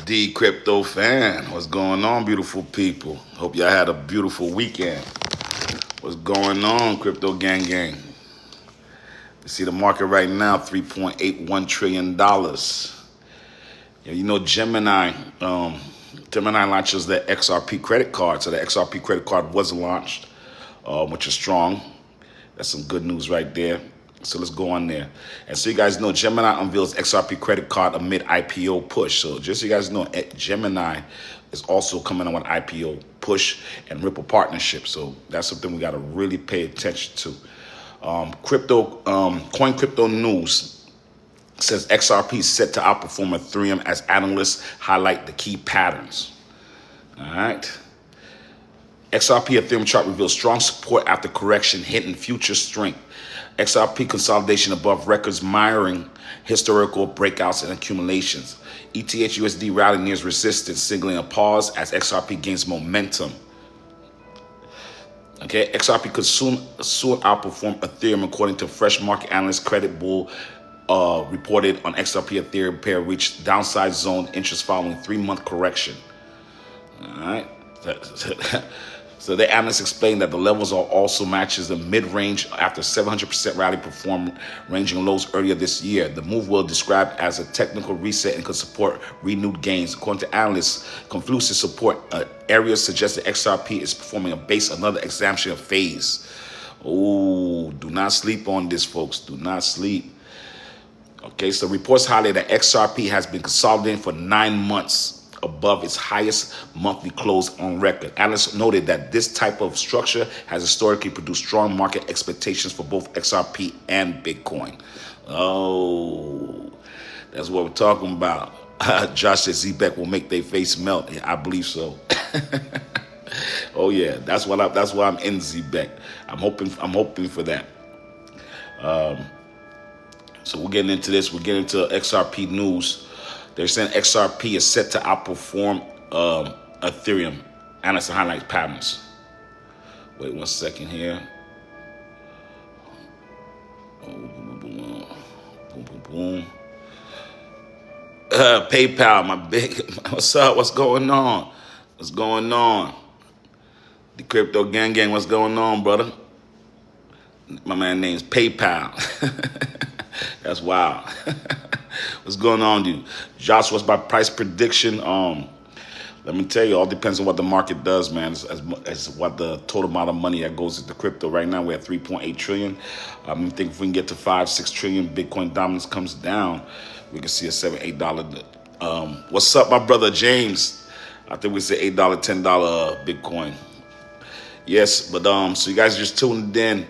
D Crypto fan, what's going on, beautiful people? Hope y'all had a beautiful weekend. What's going on, Crypto Gang Gang? You see the market right now, $3.81 trillion. You know Gemini, Gemini launches the XRP credit card. So the XRP credit card was launched, which is strong. That's some good news right there. So let's go on there. And so you guys know, Gemini unveils XRP credit card amid IPO push. So just so you guys know, Gemini is also coming on an IPO push and Ripple partnership. So that's something we got to really pay attention to. Coin Crypto News says XRP is set to outperform Ethereum as analysts highlight the key patterns. All right. XRP Ethereum chart reveals strong support after correction, hinting future strength. XRP consolidation above records, mirroring historical breakouts and accumulations. ETH USD rally nears resistance, signaling a pause as XRP gains momentum. Okay, XRP could soon outperform Ethereum, according to fresh market analyst Credit Bull reported on XRP Ethereum pair reached downside zone interest following 3-month correction. All right. So the analysts explained that the levels are also matches the mid-range after 700% rally performed ranging lows earlier this year. The move will describe as a technical reset and could support renewed gains. According to analysts, confluence support areas suggest that XRP is performing a base another expansion phase. Oh, do not sleep on this, folks. Do not sleep. Okay, so reports highlight that XRP has been consolidating for 9 months above its highest monthly close on record. Analysts noted that this type of structure has historically produced strong market expectations for both XRP and Bitcoin. Oh, that's what we're talking about. Josh said Z-Beck will make their face melt. Yeah, I believe so. Oh yeah, that's why I'm in Z-Beck. I'm hoping for that. So we're getting into this. We're getting into XRP news. They're saying XRP is set to outperform Ethereum. Analysts highlight patterns. Wait 1 second here. Boom, boom, boom, boom. PayPal, my big. What's up? What's going on? What's going on? The Crypto Gang Gang, what's going on, brother? My man name's PayPal. That's wild. What's going on, dude? Josh, what's my price prediction? Let me tell you, all depends on what the market does, man. As what the total amount of money that goes into crypto. Right now, we're at 3.8 trillion. I think if we can get to 5-6 trillion, Bitcoin dominance comes down, we can see a $7, $8. What's up, my brother James? I think we said $8, $10 Bitcoin. Yes, but so you guys just tuned in.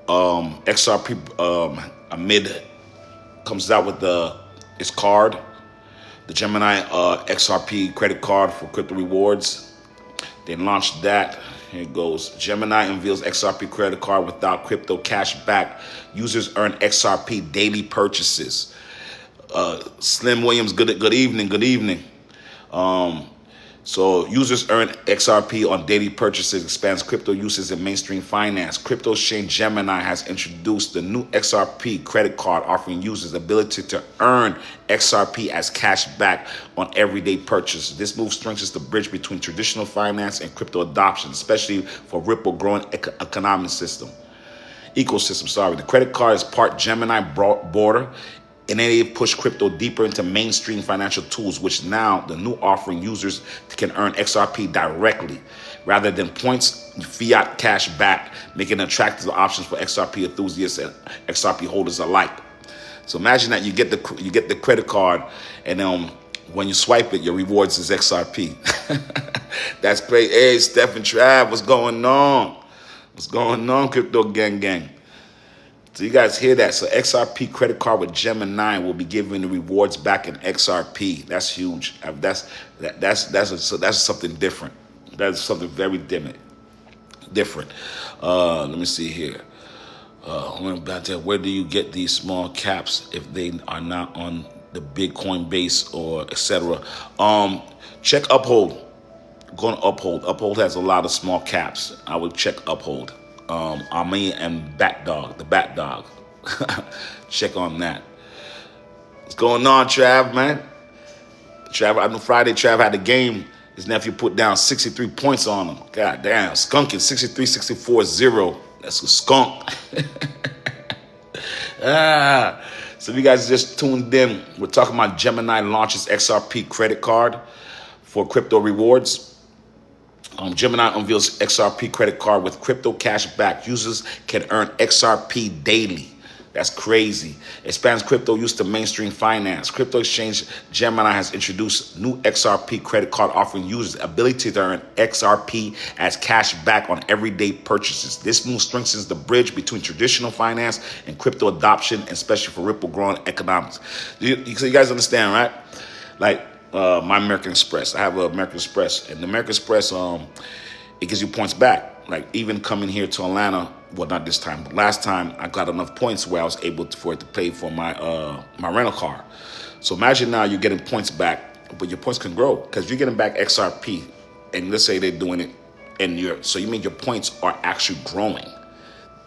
XRP amid comes out with its card, the Gemini XRP credit card for crypto rewards. They launched that. Here it goes. Gemini unveils XRP credit card without crypto cash back. Users earn XRP daily purchases. Slim Williams, good evening. Good evening. So users earn XRP on daily purchases, expands crypto uses in mainstream finance. Crypto exchange Gemini has introduced the new XRP credit card, offering users the ability to earn XRP as cash back on everyday purchase. This move strengthens the bridge between traditional finance and crypto adoption, especially for Ripple growing ecosystem. The credit card is part Gemini border, and they push crypto deeper into mainstream financial tools, which now the new offering users can earn XRP directly rather than points fiat cash back, making attractive options for XRP enthusiasts and XRP holders alike. So imagine that you get the credit card, and when you swipe it, your rewards is XRP. That's great. Hey, Steph and Trav, what's going on? What's going on, Crypto Gang Gang? So you guys hear that? So XRP credit card with Gemini will be giving the rewards back in XRP. That's huge. That's something different. That's something very different. Let me see here. Where do you get these small caps if they are not on the Bitcoin base or etc.? Check Uphold. Go on Uphold. Uphold has a lot of small caps. I would check Uphold. Army and the Bat Dog. Check on that. What's going on, Trav, man? Trav, I know Friday Trav had a game. His nephew put down 63 points on him. God damn, skunking 63-64-0. That's a skunk. So if you guys just tuned in, we're talking about Gemini launches XRP credit card for crypto rewards. Gemini unveils XRP credit card with crypto cash back. Users can earn XRP daily. That's crazy. Expands crypto use to mainstream finance. Crypto exchange Gemini has introduced new XRP credit card offering users the ability to earn XRP as cash back on everyday purchases. This move strengthens the bridge between traditional finance and crypto adoption, especially for Ripple growing economics. So you guys understand, right? Like my American Express. I have an American Express, and the American Express, it gives you points back. Like even coming here to Atlanta, well, not this time, but last time I got enough points where I was able for it to pay for my my rental car. So imagine now you're getting points back, but your points can grow because you're getting back XRP, and let's say they're doing it in so you mean your points are actually growing.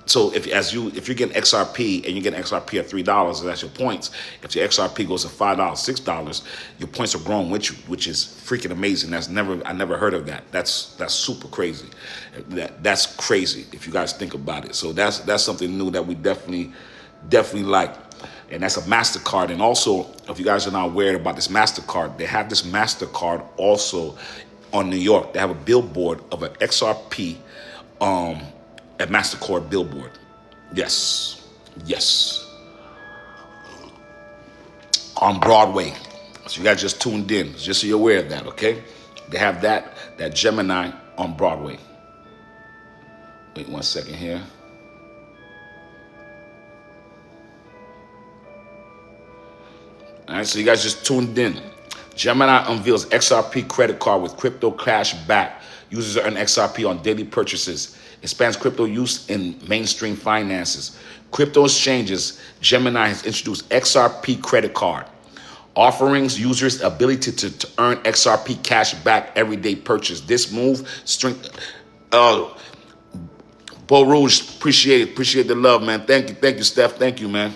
So if you're getting XRP and you're getting XRP at $3, that's your points. If your XRP goes to $5, $6, your points are growing with you, which is freaking amazing. I never heard of that. That's super crazy. That's crazy if you guys think about it. So that's something new that we definitely like. And that's a MasterCard. And also, if you guys are not aware about this MasterCard, they have this MasterCard also on New York. They have a billboard of an XRP at MasterCard billboard. Yes. On Broadway. So you guys just tuned in, just so you're aware of that, okay? They have that Gemini on Broadway. Wait 1 second here. All right, so you guys just tuned in. Gemini unveils XRP credit card with crypto cash back. Users earn XRP on daily purchases. Expands crypto use in mainstream finances. Crypto exchanges, Gemini has introduced XRP credit card. Offerings users ability to earn XRP cash back everyday purchase. This move Bo Rouge, appreciate the love, man. Thank you, Steph. Thank you, man.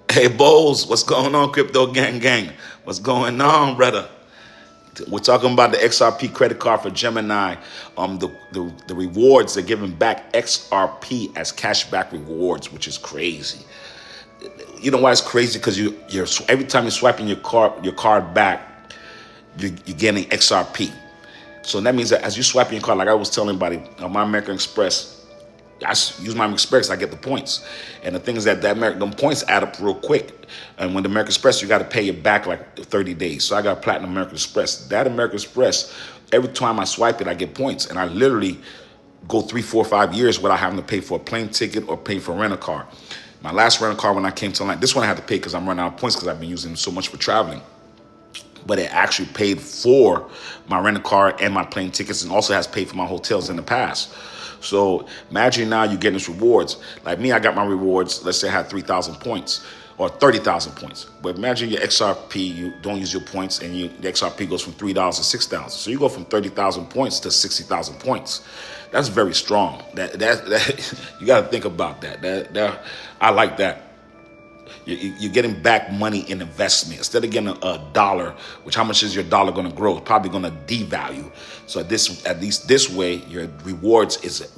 Hey, Bowles, what's going on, Crypto Gang? What's going on, brother? We're talking about the XRP credit card for Gemini. The rewards, they're giving back XRP as cashback rewards, which is crazy. You know why it's crazy? Because you're every time you're swiping your card back, you're getting XRP. So that means that as you swiping your card, like I was telling everybody, on my American Express, I use my American Express, I get the points. And the thing is that them points add up real quick. And when the American Express, you got to pay it back like 30 days. So I got Platinum American Express. That American Express, every time I swipe it, I get points. And I literally go 3, 4, 5 years without having to pay for a plane ticket or pay for a rental car. My last rental car when I came to Atlanta, this one I had to pay because I'm running out of points because I've been using them so much for traveling. But it actually paid for my rental car and my plane tickets, and also has paid for my hotels in the past. So imagine now you're getting these rewards. Like me, I got my rewards. Let's say I had 3,000 points or 30,000 points. But imagine your XRP, you don't use your points, and the XRP goes from $3 to 6,000. So you go from 30,000 points to 60,000 points. That's very strong. That you got to think about that. I like that. You're getting back money in investment instead of getting a dollar. Which, how much is your dollar going to grow? It's probably going to devalue. So at least this way, your rewards is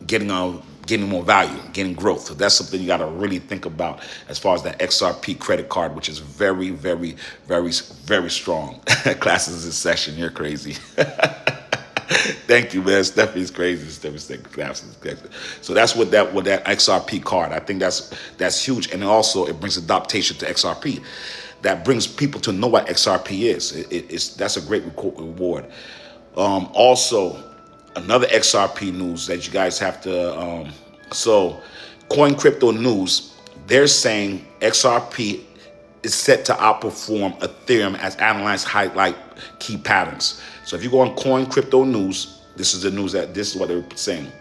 getting more value, getting growth. So that's something you got to really think about as far as that XRP credit card, which is very, very, very, very strong. Classes in session. You're crazy. Thank you, man. Stephanie's crazy. So that's what that XRP card. I think that's huge, and also it brings adaptation to XRP. That brings people to know what XRP is. That's a great reward. Also, another XRP news that you guys have to. So, Coin Crypto News, they're saying XRP is set to outperform Ethereum as analysts highlight key patterns. So if you go on Coin Crypto News, this is what they're saying.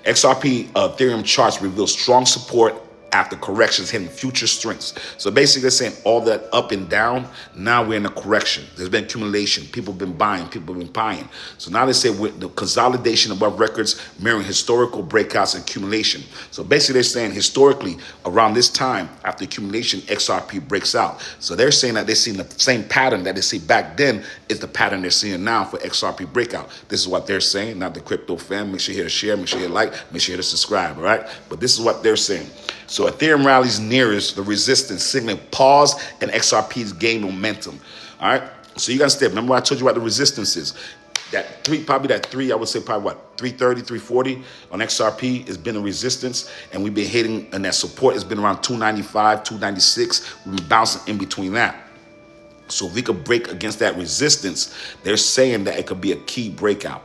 XRP Ethereum charts reveal strong support after corrections hitting future strengths. So basically they're saying all that up and down, now we're in a correction. There's been accumulation. People have been buying. People have been buying. So now they say with the consolidation above records mirroring historical breakouts and accumulation. So basically they're saying historically around this time after accumulation, XRP breaks out. So they're saying that they're seeing the same pattern that they see back then is the pattern they're seeing now for XRP breakout. This is what they're saying, not the crypto fan. Make sure you hit a share, make sure you like, make sure you hit a subscribe, all right? But this is what they're saying. So Ethereum rallies nearest the resistance, signaling pause and XRP's gain momentum, all right? So you got to stay. Remember what I told you about the resistances? That three, I would say probably what, 330, 340 on XRP has been a resistance, and we've been hitting, and that support has been around 295, 296. We've been bouncing in between that. So if we could break against that resistance, they're saying that it could be a key breakout.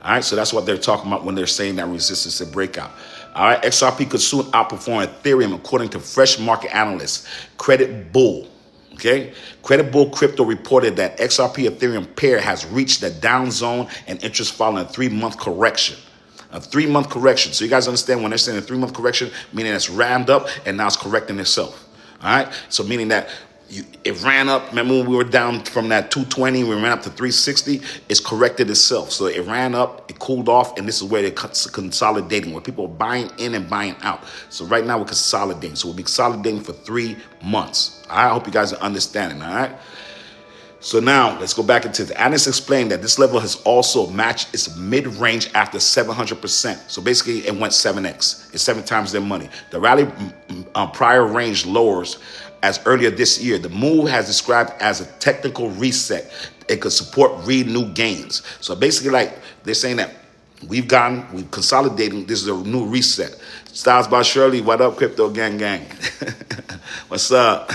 All right, so that's what they're talking about when they're saying that resistance and breakout. All right, XRP could soon outperform Ethereum according to fresh market analysts. Credit Bull. Okay, Credit Bull Crypto reported that XRP Ethereum pair has reached the down zone and interest following a 3-month correction. A 3-month correction. So you guys understand when they're saying a 3-month correction, meaning it's rammed up and now it's correcting itself. All right, so meaning that it ran up. Remember when we were down from that 220, we ran up to 360. It's corrected itself. So it ran up, it cooled off, and this is where they're consolidating, where people are buying in and buying out. So right now we're consolidating. So we'll be consolidating for 3 months. I hope you guys are understanding, all right? So now let's go back into the analyst explained that this level has also matched its mid-range after 700%. So basically it went 7x. It's 7 times their money. The rally prior range lowers as earlier this year. The move has described as a technical reset. It could support renewed gains. So basically, like they're saying that we're consolidating. This is a new reset. Styles by Shirley, what up, crypto gang gang? What's up?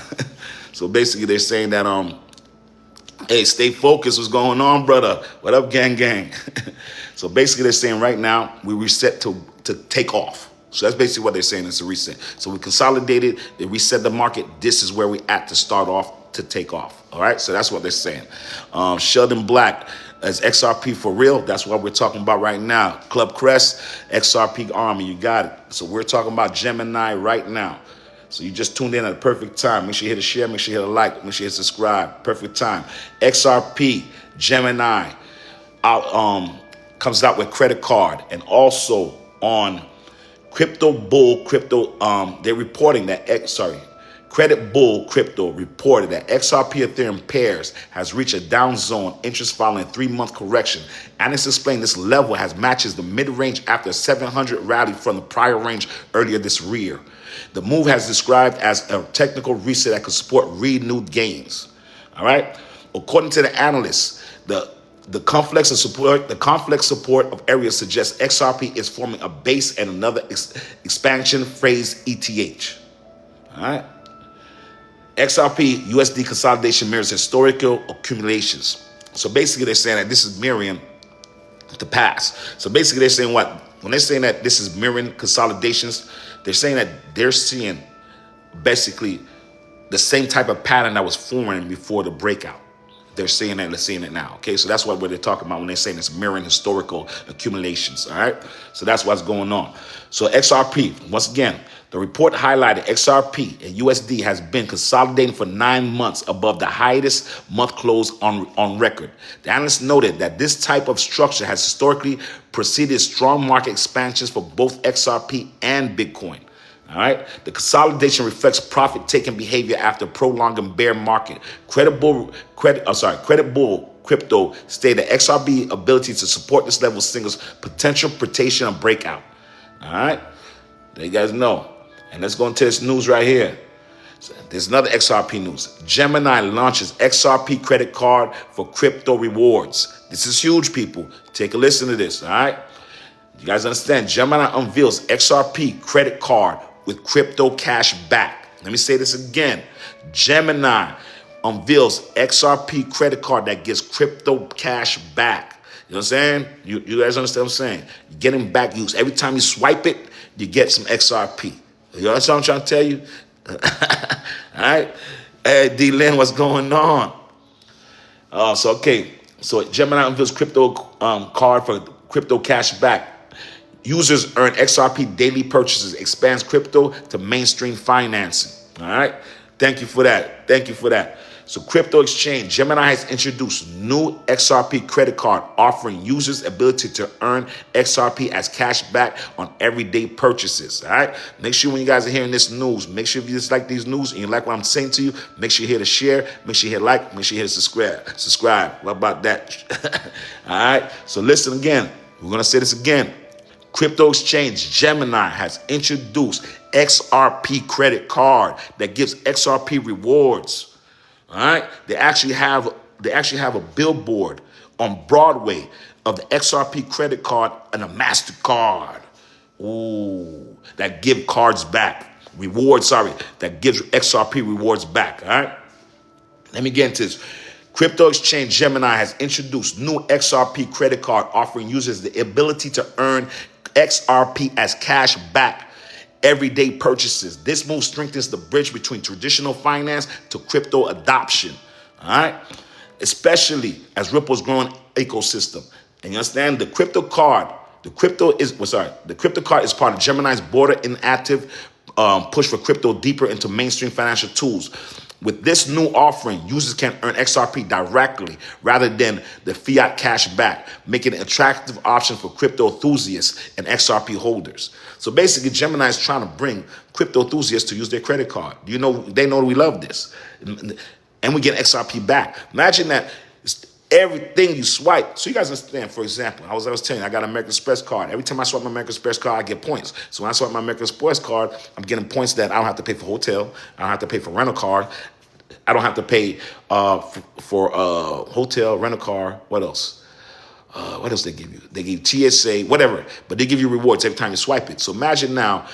So basically, they're saying that hey, stay focused. What's going on, brother? What up, gang gang? So basically, they're saying right now we reset to take off. So that's basically what they're saying. It's a reset. So we consolidated, they reset the market. This is where we at to start off to take off. All right. So that's what they're saying. Sheldon Black as XRP for real. That's what we're talking about right now. Club Crest, XRP Army. You got it. So we're talking about Gemini right now. So you just tuned in at the perfect time. Make sure you hit a share. Make sure you hit a like. Make sure you hit subscribe. Perfect time. XRP Gemini comes out with credit card, and also on Crypto Bull Crypto, they're reporting that Credit Bull Crypto reported that XRP Ethereum pairs has reached a down zone, interest following a 3-month correction. Analysts explain this level has matches the mid-range after a 700 rally from the prior range earlier this year. The move has described as a technical reset that could support renewed gains. All right. According to the analysts, the complex support of areas suggests XRP is forming a base and another expansion phase ETH. All right. XRP USD consolidation mirrors historical accumulations. So basically they're saying that this is mirroring the past. So basically they're saying what? When they're saying that this is mirroring consolidations, they're saying that they're seeing basically the same type of pattern that was forming before the breakout. They're saying that, they're seeing it now. Okay, so that's what they're talking about when they're saying it's mirroring historical accumulations. All right, so that's what's going on. So XRP, once again, the report highlighted XRP and USD has been consolidating for 9 months above the highest month close on record. The analyst noted that this type of structure has historically preceded strong market expansions for both XRP and Bitcoin. All right. The consolidation reflects profit-taking behavior after prolonging bear market. Credit Bull Crypto stated that XRP ability to support this level signals potential rotation and breakout. All right. There you guys know. And let's go into this news right here. So there's another XRP news. Gemini launches XRP credit card for crypto rewards. This is huge, people. Take a listen to this. All right. You guys understand? Gemini unveils XRP credit card with crypto cash back. Let me say this again. Gemini unveils XRP credit card that gives crypto cash back. You know what I'm saying? You guys understand what I'm saying? You're getting back use. Every time you swipe it, you get some XRP. You know what I'm trying to tell you? All right. Hey, D-Lynn, what's going on? So Gemini unveils crypto card for crypto cash back. Users earn XRP daily purchases, expands crypto to mainstream financing. All right. Thank you for that. Thank you for that. So crypto exchange, Gemini has introduced new XRP credit card offering users ability to earn XRP as cash back on everyday purchases. All right. Make sure when you guys are hearing this news, make sure if you just like these news and you like what I'm saying to you, make sure you hit a share, make sure you hit like, make sure you hit subscribe. What about that? All right. So listen again. We're going to say this again. Crypto exchange Gemini has introduced XRP credit card that gives XRP rewards. All right, they actually have a billboard on Broadway of the XRP credit card and a MasterCard. Ooh, that give cards back. Rewards, that gives XRP rewards back. All right. Let me get into this. Crypto exchange Gemini has introduced new XRP credit card offering users the ability to earn XRP as cash back everyday purchases. This move strengthens the bridge between traditional finance to crypto adoption. All right, especially as Ripple's growing ecosystem. And you understand the crypto card. The crypto card is part of Gemini's broader inactive push for crypto deeper into mainstream financial tools. With this new offering, users can earn XRP directly rather than the fiat cash back, making it an attractive option for crypto enthusiasts and XRP holders. So basically, Gemini is trying to bring crypto enthusiasts to use their credit card. You know, they know we love this. And we get XRP back. Imagine that everything you swipe. So you guys understand, for example, I was telling you, I got an American Express card. Every time I swipe my American Express card, I get points. So when I swipe my American Express card, I'm getting points that I don't have to pay for hotel. I don't have to pay for rental car. I don't have to pay for hotel, rental car. What else? What else they give you? They give you TSA, whatever. But they give you rewards every time you swipe it. So imagine now,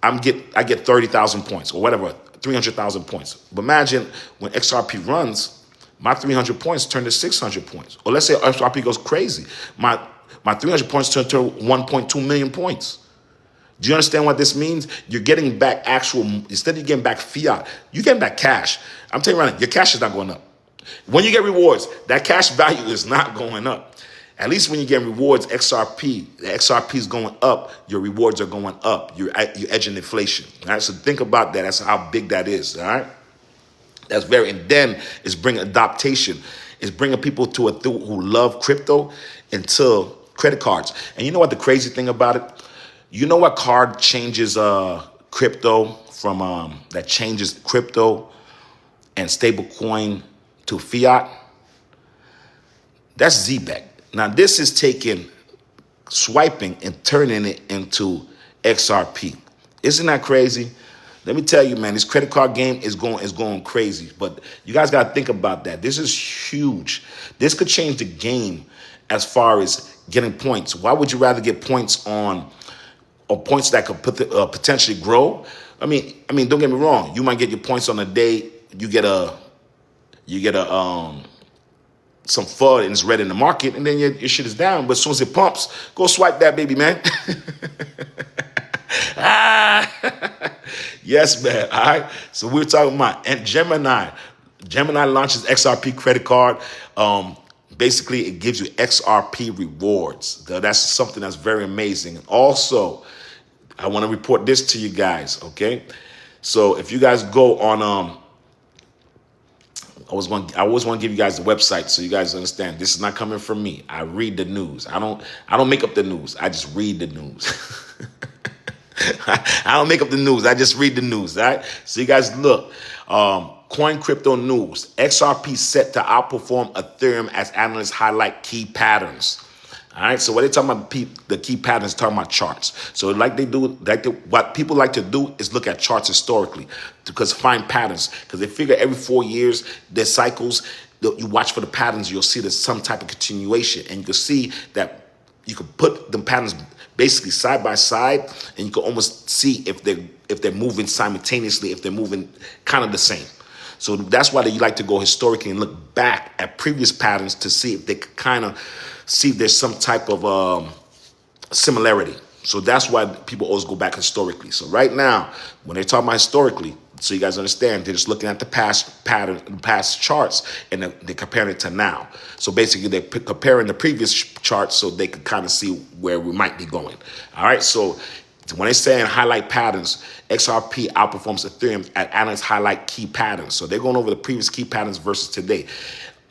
I get 30,000 points or whatever, 300,000 points. But imagine when XRP runs, my 300 points turn to 600 points. Or let's say XRP goes crazy. My 300 points turn to 1.2 million points. Do you understand what this means? You're getting back instead of getting back fiat, you're getting back cash. I'm telling you right now, your cash is not going up. When you get rewards, that cash value is not going up. At least when you get rewards, the XRP is going up, your rewards are going up. You're edging inflation. All right? So think about that. That's how big that is. All right? That's and then it's bringing adaptation. It's bringing people who love crypto into credit cards. And you know what the crazy thing about it? You know what card changes crypto that changes crypto and stablecoin to fiat? That's ZBEC. Now this is taking swiping and turning it into XRP. Isn't that crazy? Let me tell you, man, this credit card game is going crazy. But you guys got to think about that. This is huge. This could change the game as far as getting points. Why would you rather get points on points that could potentially grow? I mean, don't get me wrong. You might get your points on a day. You get some FUD and it's red in the market, and then your shit is down. But as soon as it pumps, go swipe that baby, man. Yes, man. All right. So we're talking about Gemini. Gemini launches XRP credit card. Basically, it gives you XRP rewards. That's something that's very amazing. And also, I want to report this to you guys. Okay. So if you guys go on, I always want to give you guys the website so you guys understand. This is not coming from me. I read the news. I don't make up the news. I just read the news. I don't make up the news. I just read the news. All right. So you guys look. Coin crypto news. XRP set to outperform Ethereum as analysts highlight key patterns. All right. So what they're talking about, the key patterns, talking about charts. So what people like to do is look at charts historically because find patterns, because they figure every 4 years there's cycles. You watch for the patterns, you'll see there's some type of continuation, and you can see that you can put the patterns basically side by side, and you can almost see if they're moving simultaneously, if they're moving kind of the same. So that's why you like to go historically and look back at previous patterns to see if they kind of see if there's some type of similarity. So that's why people always go back historically. So right now, when they talk about historically, so you guys understand, they're just looking at the past pattern, the past charts, and they're comparing it to now. So basically, they're comparing the previous charts so they can kind of see where we might be going. All right. So when they're saying highlight patterns, XRP outperforms Ethereum at analysts highlight key patterns. So they're going over the previous key patterns versus today.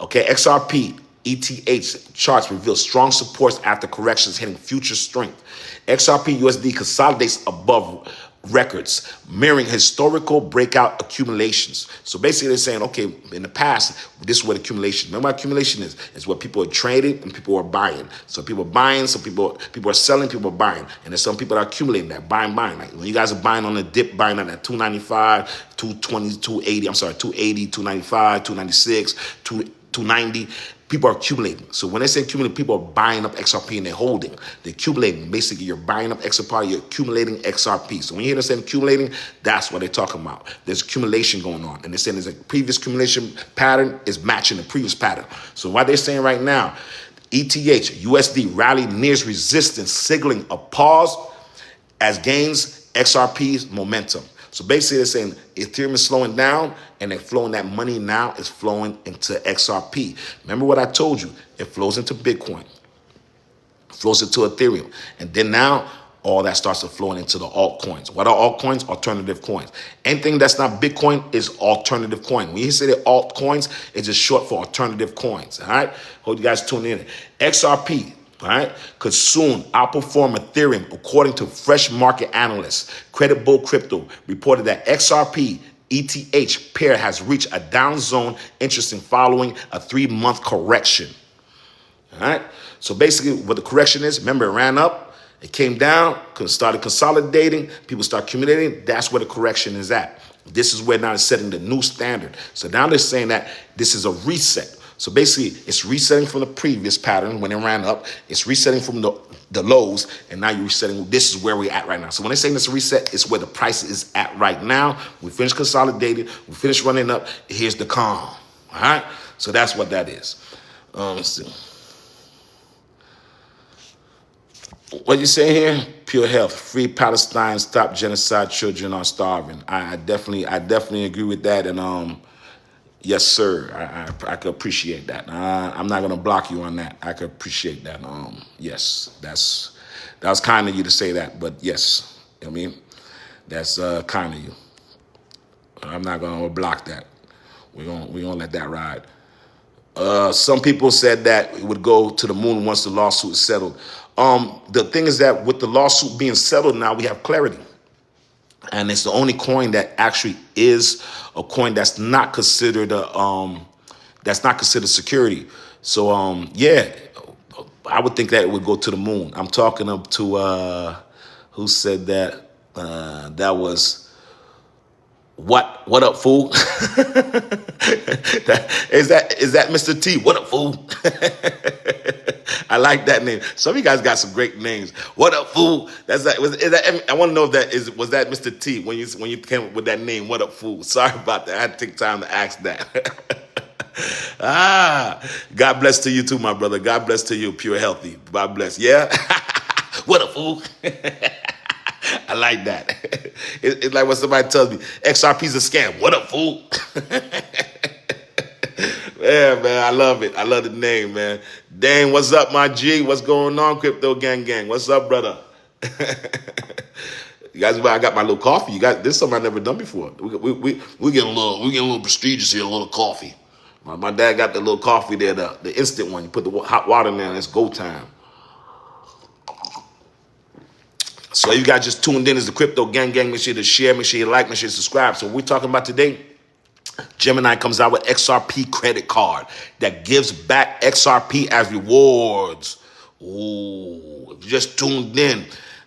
Okay, XRP ETH charts reveal strong supports after corrections hitting future strength. XRP USD consolidates above records, mirroring historical breakout accumulations. So basically they're saying, okay, in the past, this is what accumulation. Remember what accumulation is? It's what people are trading and people are buying. So people are buying, so people are selling, people are buying. And there's some people that are accumulating that, buying. Like when you guys are buying on the dip, buying on that 295, 220, 280, 280, 295, 296, 290. People are accumulating. So when they say accumulating, people are buying up XRP and they're holding. They're accumulating. Basically, you're buying up XRP, you're accumulating XRP. So when you hear them saying accumulating, that's what they're talking about. There's accumulation going on. And they're saying there's a previous accumulation pattern is matching the previous pattern. So what they're saying right now, ETH, USD rally nears resistance, signaling a pause as gains XRP's momentum. So basically they're saying Ethereum is slowing down and they're flowing that money now is flowing into XRP. Remember what I told you? It flows into Bitcoin, flows into Ethereum. And then now all that starts to flowing into the altcoins. What are altcoins? Alternative coins. Anything that's not Bitcoin is alternative coin. When you say that altcoins, it's just short for alternative coins. All right? Hope you guys tune in. XRP. All right, could soon outperform Ethereum, according to fresh market analysts. Credit Bull Crypto reported that XRP ETH pair has reached a down zone, interesting, following a 3-month correction. All right, so basically what the correction is, remember it ran up, it came down, started consolidating, people start accumulating. That's where the correction is at. This is where now it's setting the new standard. So now they're saying that this is a reset. So basically, it's resetting from the previous pattern when it ran up. It's resetting from the lows, and now you're resetting. This is where we're at right now. So when they're saying this reset, it's where the price is at right now. We finished consolidating. We finished running up. Here's the calm. All right? So that's what that is. Let's see. What you say here? Pure health. Free Palestine. Stop genocide. Children are starving. I definitely agree with that. And yes, sir. I could appreciate that. I'm not gonna block you on that. I could appreciate that. Yes, that was kind of you to say that, but yes, I mean, that's kind of you. I'm not gonna block that. We're gonna let that ride. Some people said that it would go to the moon once the lawsuit is settled. The thing is that with the lawsuit being settled now, we have clarity. And it's the only coin that actually is a coin that's not considered security. So yeah, I would think that it would go to the moon. I'm talking up to who said that? That was what up, fool? Is that Mr. T? What up, fool? I like that name. Some of you guys got some great names. What up, fool? Is that I want to know if was that Mr. T when you came up with that name? What up, fool? Sorry about that. I had to take time to ask that. God bless to you too, my brother. God bless to you, pure healthy. God bless. Yeah. What up, fool? I like that. It's like when somebody tells me XRP's a scam. What up, fool? Yeah, man, I love it. I love the name, man. Dang, what's up, my G? What's going on, Crypto Gang? What's up, brother? You guys, I got my little coffee. You guys, this is something I've never done before. We getting a little prestigious here. A little coffee. My dad got the little coffee there, the instant one. You put the hot water in there, and it's go time. So you guys just tuned in as the Crypto Gang. Make sure to share, make sure you like, make sure you subscribe. So what we're talking about today, Gemini comes out with XRP credit card that gives back XRP as rewards. Ooh, if you just tuned in,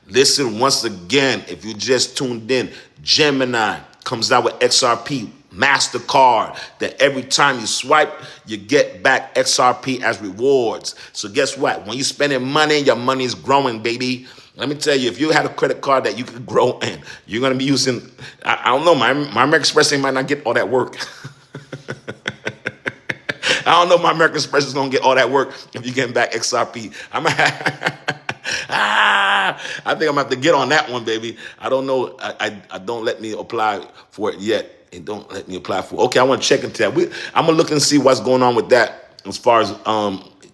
listen once again. If you just tuned in, Gemini comes out with XRP MasterCard that every time you swipe, you get back XRP as rewards. So guess what? When you're spending money, your money's growing, baby. Let me tell you, if you had a credit card that you could grow in, you're going to be using, I don't know, my American Express might not get all that work. I don't know if my American Express is going to get all that work if you're getting back XRP. I I think I'm gonna have to get on that one, baby. I don't know. I don't let me apply for it yet. And don't let me apply for it. Okay, I want to check into that. I'm gonna look and see what's going on with that as far as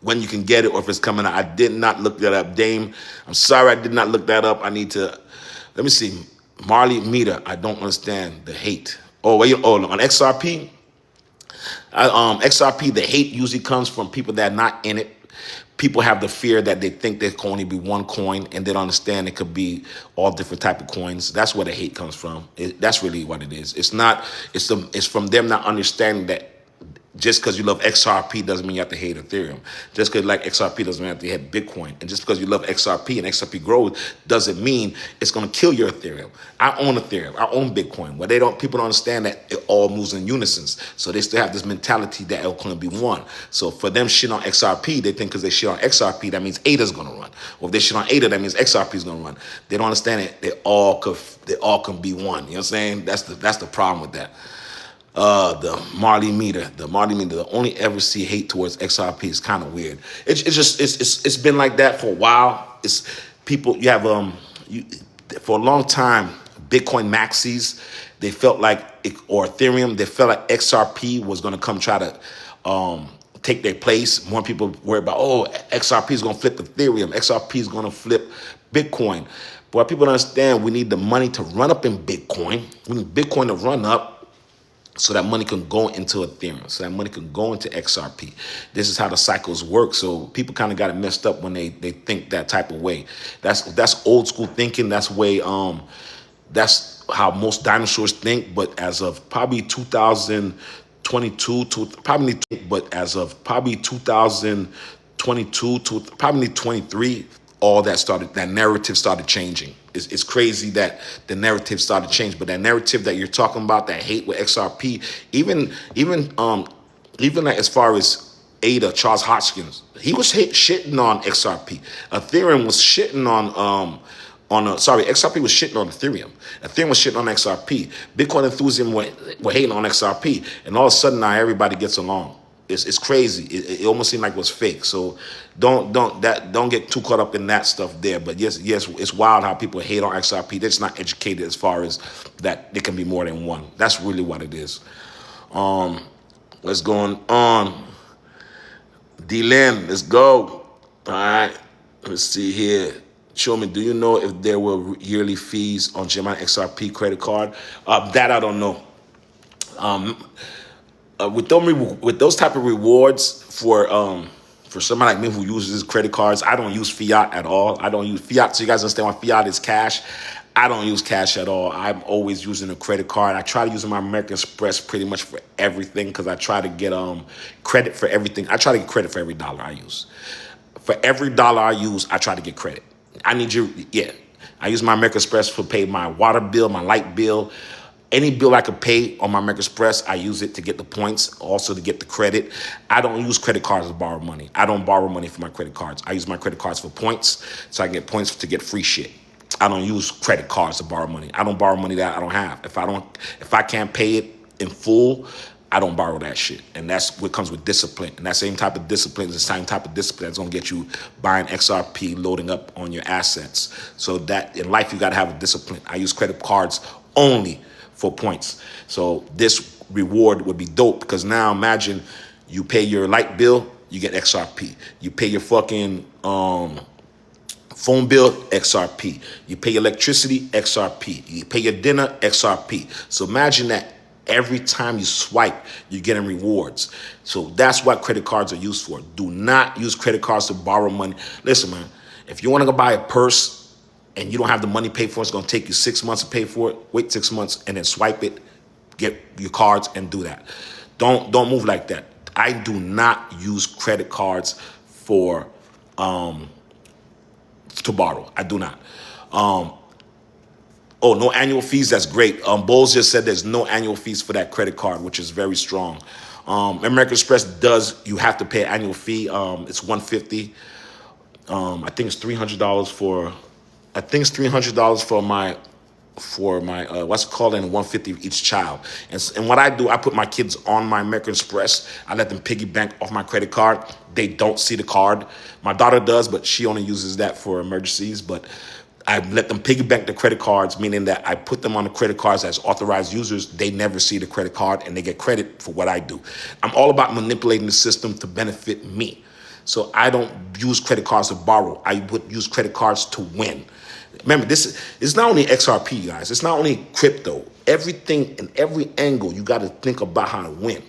when you can get it or if it's coming out. I did not look that up, Dame. I'm sorry, I did not look that up. I need to. Let me see. Marley Meter. I don't understand the hate. Oh wait. Oh, on XRP. XRP. The hate usually comes from people that are not in it. People have the fear that they think there can only be one coin, and they don't understand it could be all different type of coins. That's where the hate comes from. That's really what it is. It's not. It's from them not understanding that just because you love XRP doesn't mean you have to hate Ethereum. Just because you like XRP doesn't mean you have to hate Bitcoin. And just because you love XRP and XRP grows doesn't mean it's going to kill your Ethereum. I own Ethereum. I own Bitcoin. But people don't understand that it all moves in unison. So they still have this mentality that it can be one. So for them shit on XRP, they think because they shit on XRP, that means ADA's going to run. Or if they shit on ADA, that means XRP is going to run. They don't understand it. They all can be one. You know what I'm saying? That's the problem with that. The Marley Meter, the only ever see hate towards XRP is kind of weird. It's been like that for a while. It's people, you have, for a long time, Bitcoin maxis, they felt like, or Ethereum, they felt like XRP was going to come try to, take their place. More people worry about, XRP is going to flip Ethereum. XRP is going to flip Bitcoin. But what people don't understand, we need the money to run up in Bitcoin. We need Bitcoin to run up, so that money can go into Ethereum, so that money can go into XRP. This is how the cycles work. So people kind of got it messed up when they think that type of way. That's old school thinking. That's that's how most dinosaurs think. But as of probably 2022 to probably, but as of probably 2022 to probably 23, all that narrative started changing. It's crazy that the narrative started changing, but that narrative that you're talking about, that hate with XRP, even like as far as Ada, Charles Hotchkiss, he was shitting on XRP. Ethereum was shitting XRP was shitting on Ethereum. Ethereum was shitting on XRP. Bitcoin enthusiasts were hating on XRP, and all of a sudden now everybody gets along. It's crazy. It almost seemed like it was fake. So don't get too caught up in that stuff there. But yes, it's wild how people hate on XRP. They're just not educated as far as that there can be more than one. That's really what it is. Let's go on. D-Lim, let's go. All right. Let's see here. Show me, do you know if there were yearly fees on Gemini XRP credit card? That I don't know. With those type of rewards for somebody like me who uses credit cards, I don't use fiat at all. I don't use fiat. So you guys understand why fiat is cash. I don't use cash at all. I'm always using a credit card. I try to use my American Express pretty much for everything because I try to get credit for everything. I try to get credit for every dollar I use. For every dollar I use, I try to get credit. I use my American Express to pay my water bill, my light bill. Any bill I could pay on my American Express, I use it to get the points, also to get the credit. I don't use credit cards to borrow money. I don't borrow money for my credit cards. I use my credit cards for points, so I get points to get free shit. I don't use credit cards to borrow money. I don't borrow money that I don't have. If I can't pay it in full, I don't borrow that shit. And that's what comes with discipline. And that same type of discipline is the same type of discipline that's going to get you buying XRP, loading up on your assets. So that in life, you got to have a discipline. I use credit cards only for points. So this reward would be dope because now imagine you pay your light bill, you get XRP. You pay your fucking phone bill, XRP. You pay your electricity, XRP. You pay your dinner, XRP. So imagine that every time you swipe, you're getting rewards. So that's what credit cards are used for. Do not use credit cards to borrow money. Listen, man, if you want to go buy a purse and you don't have the money paid for it, it's going to take you 6 months to pay for it. Wait 6 months and then swipe it, get your cards and do that. Don't move like that. I do not use credit cards for to borrow. I do not. No annual fees. That's great. Bowles just said there's no annual fees for that credit card, which is very strong. American Express you have to pay an annual fee. It's $150. I think it's $300 for my for my what's it called, in 150 each child. And what I do, I put my kids on my American Express. I let them piggy bank off my credit card. They don't see the card. My daughter does, but she only uses that for emergencies. But I let them piggy bank the credit cards, meaning that I put them on the credit cards as authorized users. They never see the credit card, and they get credit for what I do. I'm all about manipulating the system to benefit me. So I don't use credit cards to borrow. I would use credit cards to win. Remember, this is not only XRP, guys. It's not only crypto. Everything in every angle, you got to think about how to win.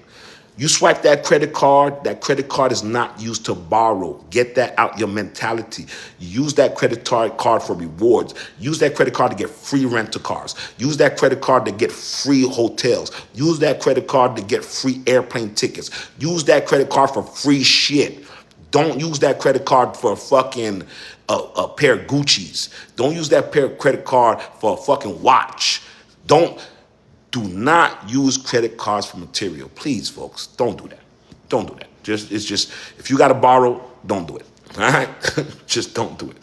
You swipe that credit card is not used to borrow. Get that out your mentality. Use that credit card for rewards. Use that credit card to get free rental cars. Use that credit card to get free hotels. Use that credit card to get free airplane tickets. Use that credit card for free shit. Don't use that credit card for fucking a pair of Gucci's. Don't use that credit card for a fucking watch. Do not use credit cards for material. Please, folks, don't do that. Don't do that. It's just, if you got to borrow, don't do it. All right? Just don't do it.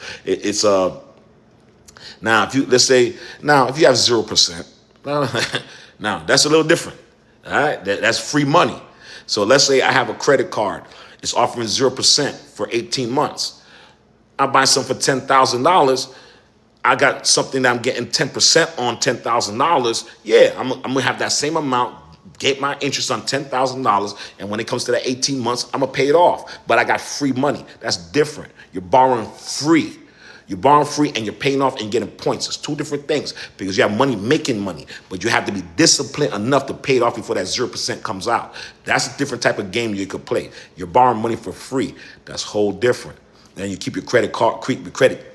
Now, if you have 0%, now that's a little different. All right? That's free money. So let's say I have a credit card. It's offering 0% for 18 months. I buy something for $10,000. I got something that I'm getting 10% on $10,000. Yeah, I'm going to have that same amount, get my interest on $10,000. And when it comes to that 18 months, I'm going to pay it off. But I got free money. That's different. You're borrowing free. You're borrowing free and you're paying off and getting points. It's two different things because you have money making money, but you have to be disciplined enough to pay it off before that 0% comes out. That's a different type of game you could play. You're borrowing money for free. That's whole different. Then you keep your credit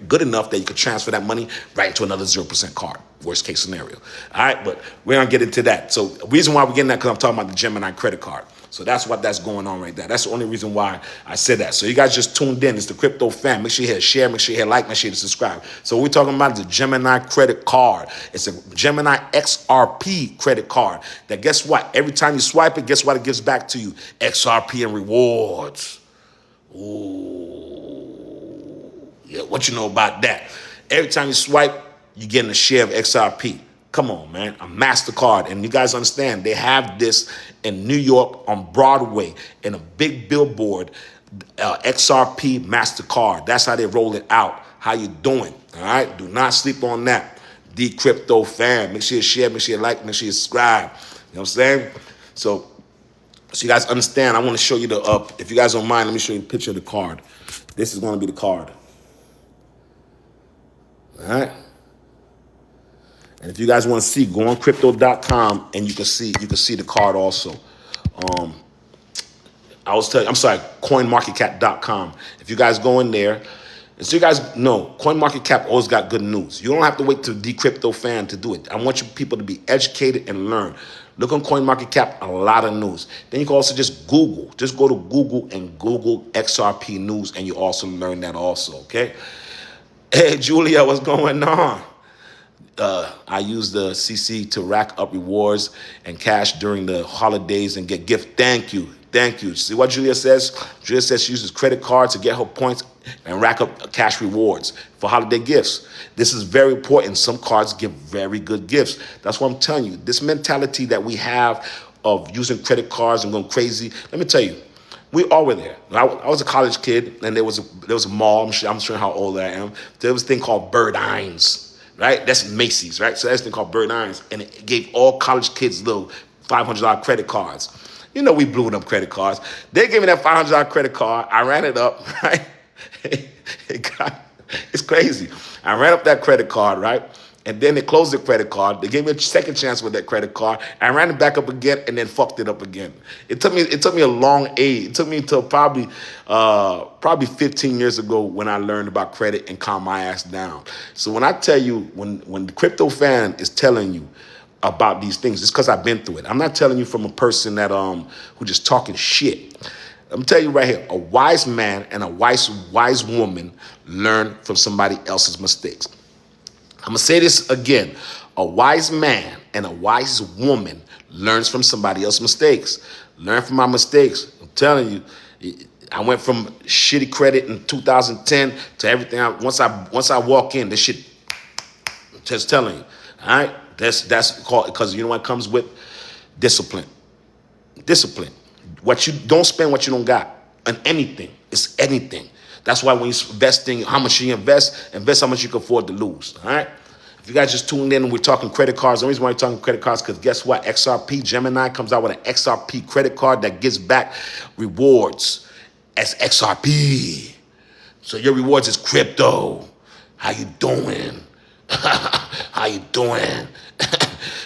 good enough that you can transfer that money right into another 0% card. Worst case scenario. All right, but we're going to get into that. So the reason why we're getting that, because I'm talking about the Gemini credit card. So that's going on right there. That's the only reason why I said that. So you guys just tuned in. It's the Crypto Fam. Make sure you hit share, make sure you hit like, make sure you subscribe. So what we're talking about is the Gemini credit card. It's a Gemini XRP credit card that, guess what? Every time you swipe it, guess what it gives back to you? XRP and rewards. Ooh. Yeah, what you know about that? Every time you swipe, you're getting a share of XRP. Come on, man. A MasterCard. And you guys understand, they have this in New York on Broadway in a big billboard, XRP MasterCard. That's how they roll it out. How you doing? All right? Do not sleep on that. The Crypto Fam. Make sure you share, make sure you like, make sure you subscribe. You know what I'm saying? So you guys understand, I want to show you if you guys don't mind, let me show you a picture of the card. This is going to be the card. All right? And if you guys want to see, go on crypto.com and you can see the card also. CoinMarketCap.com. If you guys go in there, and so you guys know, CoinMarketCap always got good news. You don't have to wait to the Crypto Fan to do it. I want you people to be educated and learn. Look on CoinMarketCap, a lot of news. Then you can also just Google. Just go to Google and Google XRP news, and you also learn that also, okay? Hey, Julia, what's going on? I use the CC to rack up rewards and cash during the holidays and get gift. Thank you. Thank you. See what Julia says? Julia says she uses credit cards to get her points and rack up cash rewards for holiday gifts. This is very important. Some cards give very good gifts. That's what I'm telling you. This mentality that we have of using credit cards and going crazy. Let me tell you, we all were there. I was a college kid, and there was a mall. I'm sure how old I am. There was a thing called Bird Hines. Right? That's Macy's, right? So that's a thing called Bird Hines, and it gave all college kids little $500 credit cards. You know, we blew up credit cards. They gave me that $500 credit card. I ran it up, right? It's crazy. I ran up that credit card, right? And then they closed the credit card. They gave me a second chance with that credit card. I ran it back up again and then fucked it up again. It took me a long age. It took me until probably 15 years ago when I learned about credit and calmed my ass down. So when I tell you, when the Crypto Fan is telling you about these things, it's because I've been through it. I'm not telling you from a person that who just talking shit. I'm telling you right here, a wise man and a wise woman learn from somebody else's mistakes. I'm going to say this again. A wise man and a wise woman learns from somebody else's mistakes. Learn from my mistakes. I'm telling you, I went from shitty credit in 2010 to everything. Once I walk in, this shit, just telling you. All right, that's called, because you know what comes with discipline. Discipline. What you don't spend, what you don't got, on anything. It's anything. That's why when you're investing, how much you invest how much you can afford to lose. All right. If you guys just tuned in and we're talking credit cards, the reason why we're talking credit cards, because guess what? XRP, Gemini comes out with an XRP credit card that gives back rewards as XRP. So your rewards is crypto. How you doing? How you doing?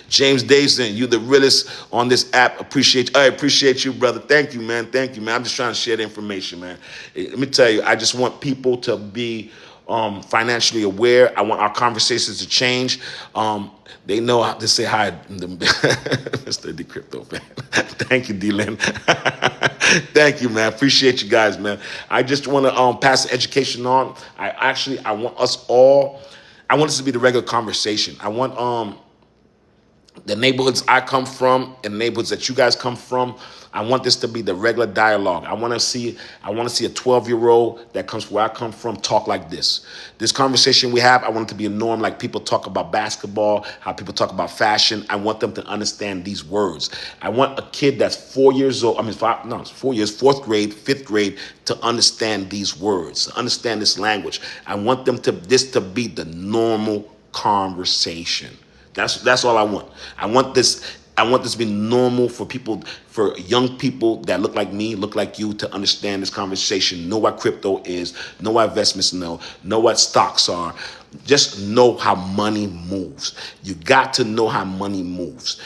James Davison, you the realest on this app. I appreciate you, brother. Thank you, man. Thank you, man. I'm just trying to share the information, man. Let me tell you, I just want people to be financially aware. I want our conversations to change. They know how to say hi, Mr. D Crypto fan. Thank you, D-Lin. Thank you, man. Appreciate you guys, man. I just want to pass the education on. I want us all. I want this to be the regular conversation. I want the neighborhoods I come from and neighborhoods that you guys come from. I want this to be the regular dialogue. I want to see a 12-year-old that comes from where I come from talk like this. This conversation we have, I want it to be a norm, like people talk about basketball, how people talk about fashion. I want them to understand these words. I want a kid that's 4 years old, it's 4 years, fourth grade, fifth grade, to understand these words, to understand this language. I want this to be the normal conversation. That's all I want. I want this to be normal for people, for young people that look like me, look like you, to understand this conversation, know what crypto is, know what investments know what stocks are. Just know how money moves. You got to know how money moves.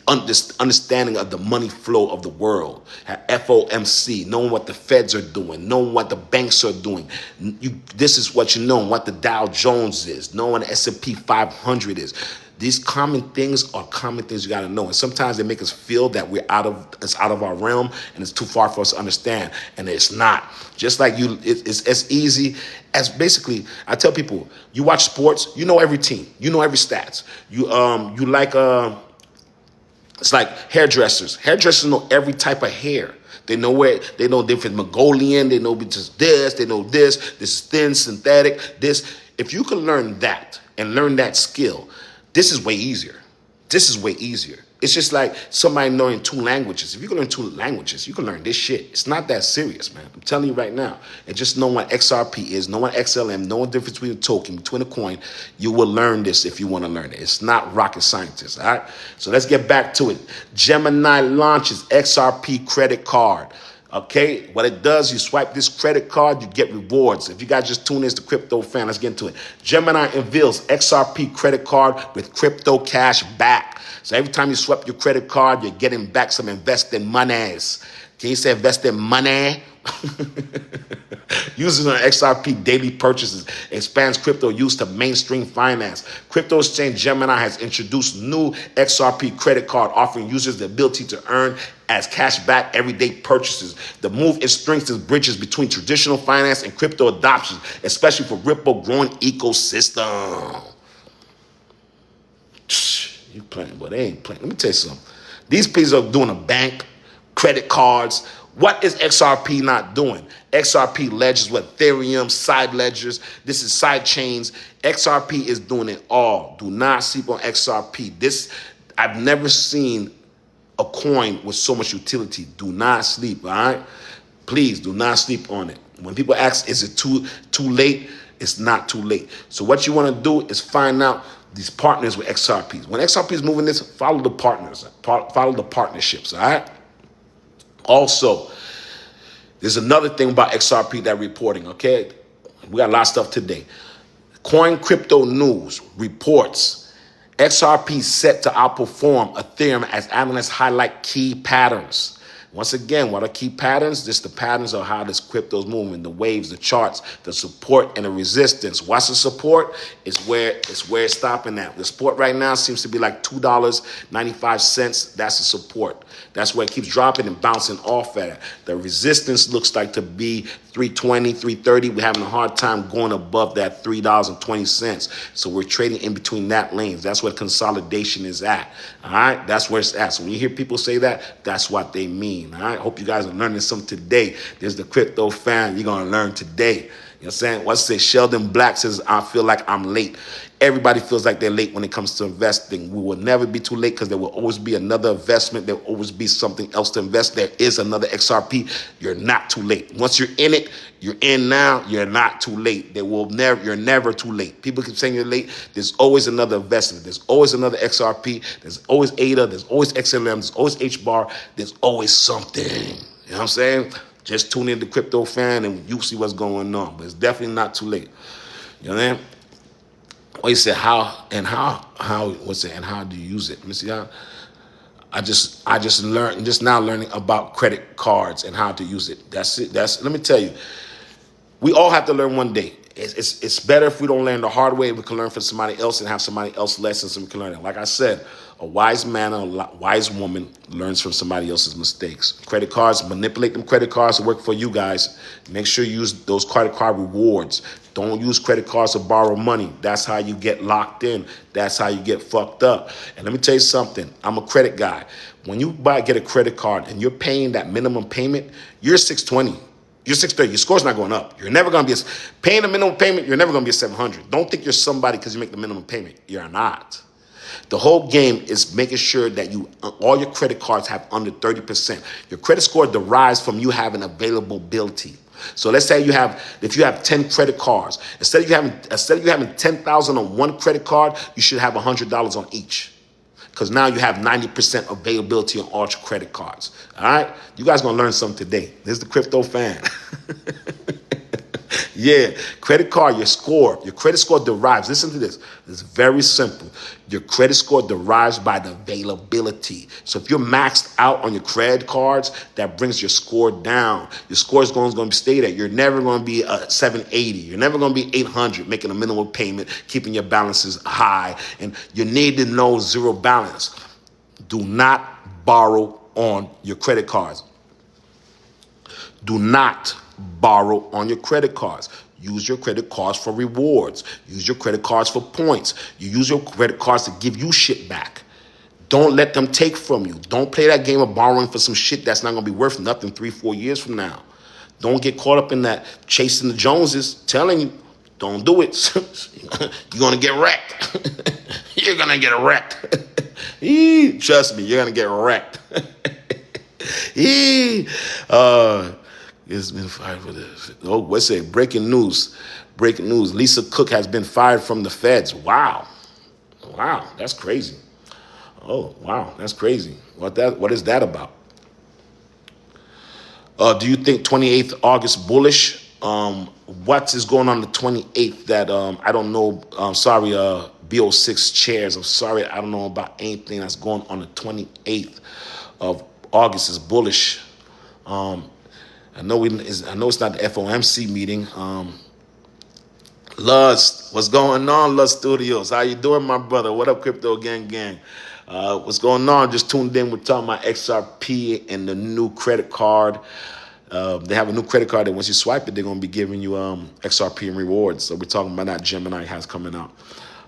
Understanding of the money flow of the world, FOMC, knowing what the feds are doing, knowing what the banks are doing. This is what you know, what the Dow Jones is, knowing what the S&P 500 is. These common things are common things you got to know. And sometimes they make us feel that it's out of our realm and it's too far for us to understand. And it's not. Just like it's as easy as, basically, I tell people, you watch sports, you know every team, you know every stats. It's like hairdressers. Hairdressers know every type of hair. They know different Mongolian, they know just this, they know this is thin, synthetic, this. If you can learn that and learn that skill, this is way easier. It's just like somebody knowing 2 languages. If you can learn 2 languages, you can learn this shit. It's not that serious, man. I'm telling you right now. And just know what XRP is, know what XLM, know the difference between a token, between a coin. You will learn this if you want to learn it. It's not rocket scientist, all right? So let's get back to it. Gemini launches XRP credit card. Okay, what it does, you swipe this credit card, you get rewards. If you guys just tune in to Crypto Fan, let's get into it. Gemini unveils XRP credit card with crypto cash back. So every time you swipe your credit card, you're getting back some invested monies. Can you say invested money? Users on XRP daily purchases expands crypto use to mainstream finance. Crypto exchange Gemini has introduced new XRP credit card offering users the ability to earn as cash back everyday purchases. The move strengthens bridges between traditional finance and crypto adoption, especially for Ripple growing ecosystem. You playing, but they ain't playing. Let me tell you something. These people are doing a bank, credit cards. What is XRP not doing? XRP ledgers with Ethereum, side ledgers. This is side chains. XRP is doing it all. Do not sleep on XRP. I've never seen a coin with so much utility. Do not sleep, all right? Please do not sleep on it. When people ask, is it too late? It's not too late. So what you want to do is find out these partners with XRPs. When XRP is moving this, follow the partners, follow the partnerships, all right? Also, there's another thing about XRP that reporting, okay? We got a lot of stuff today. Coin Crypto News reports XRP set to outperform Ethereum as analysts highlight key patterns. Once again, what are key patterns? This the patterns of how this crypto is moving, the waves, the charts, the support and the resistance. What's the support? It's where it's stopping at. The support right now seems to be like $2.95. That's the support. That's where it keeps dropping and bouncing off at. The resistance looks like to be 320, 330. We're having a hard time going above that $3.20. So we're trading in between that lanes. That's where consolidation is at. All right, that's where it's at. So when you hear people say that, that's what they mean. All right, hope you guys are learning something today. There's the Crypto Fan. You're gonna learn today. You know what I'm saying? What's say Sheldon Black says, I feel like I'm late. Everybody feels like they're late when it comes to investing. We will never be too late because there will always be another investment. There will always be something else to invest. There is another XRP. You're not too late. Once you're in it, you're in now, you're not too late. You're never too late. People keep saying you're late. There's always another investment. There's always another XRP. There's always ADA. There's always XLM. There's always HBAR. There's always something. You know what I'm saying? Just tune in to Crypto Fan and you see what's going on. But it's definitely not too late. You know what I mean? Well, he said how what's it and how do you use it? Let me see how I just learned just now learning about credit cards and how to use it. That's it. Let me tell you, we all have to learn one day. It's better if we don't learn the hard way. We can learn from somebody else and have somebody else lessons and we can learn it. Like I said, a wise man and a wise woman learns from somebody else's mistakes. Credit cards, manipulate them credit cards to work for you guys. Make sure you use those credit card rewards. Don't use credit cards to borrow money. That's how you get locked in. That's how you get fucked up. And let me tell you something. I'm a credit guy. When you get a credit card and you're paying that minimum payment, you're 620. You're 630. Your score's not going up. You're never going to be paying the minimum payment. You're never going to be a 700. Don't think you're somebody because you make the minimum payment. You're not. The whole game is making sure that all your credit cards have under 30%. Your credit score derives from you having availability. So let's say if you have 10 credit cards, instead of you having 10,000 on one credit card, you should have $100 on each. Because now you have 90% availability on all your credit cards. All right? You guys going to learn something today. This is the Crypto Fan. Yeah, credit card, your credit score derives, listen to this, it's very simple. Your credit score derives by the availability. So if you're maxed out on your credit cards, that brings your score down. Your score is going to stay there. You're never going to be 780. You're never going to be 800, making a minimum payment, keeping your balances high. And you need to know zero balance. Do not borrow on your credit cards. Do not borrow on your credit cards. Use your credit cards for rewards. Use your credit cards for points. You use your credit cards to give you shit back. Don't let them take from you. Don't play that game of borrowing for some shit that's not going to be worth nothing 3-4 years from now. Don't get caught up in that chasing the Joneses. Telling you, don't do it. You're going to get wrecked. You're going to get wrecked. Trust me, you're going to get wrecked. It's been fired for this. Oh, what's it? Breaking news. Breaking news. Lisa Cook has been fired from the feds. Wow. Wow, that's crazy. Oh, wow, that's crazy. What is that about? Do you think 28th August bullish? What is going on the 28th that I don't know? Sorry, BO6 chairs. I'm sorry, I don't know about anything that's going on the 28th of August is bullish. I know it's not the FOMC meeting. Luz, what's going on, Luz Studios? How you doing, my brother? What up, Crypto Gang? What's going on? Just tuned in. We're talking about XRP and the new credit card. They have a new credit card that once you swipe it, they're going to be giving you XRP and rewards. So we're talking about that. Gemini has coming out.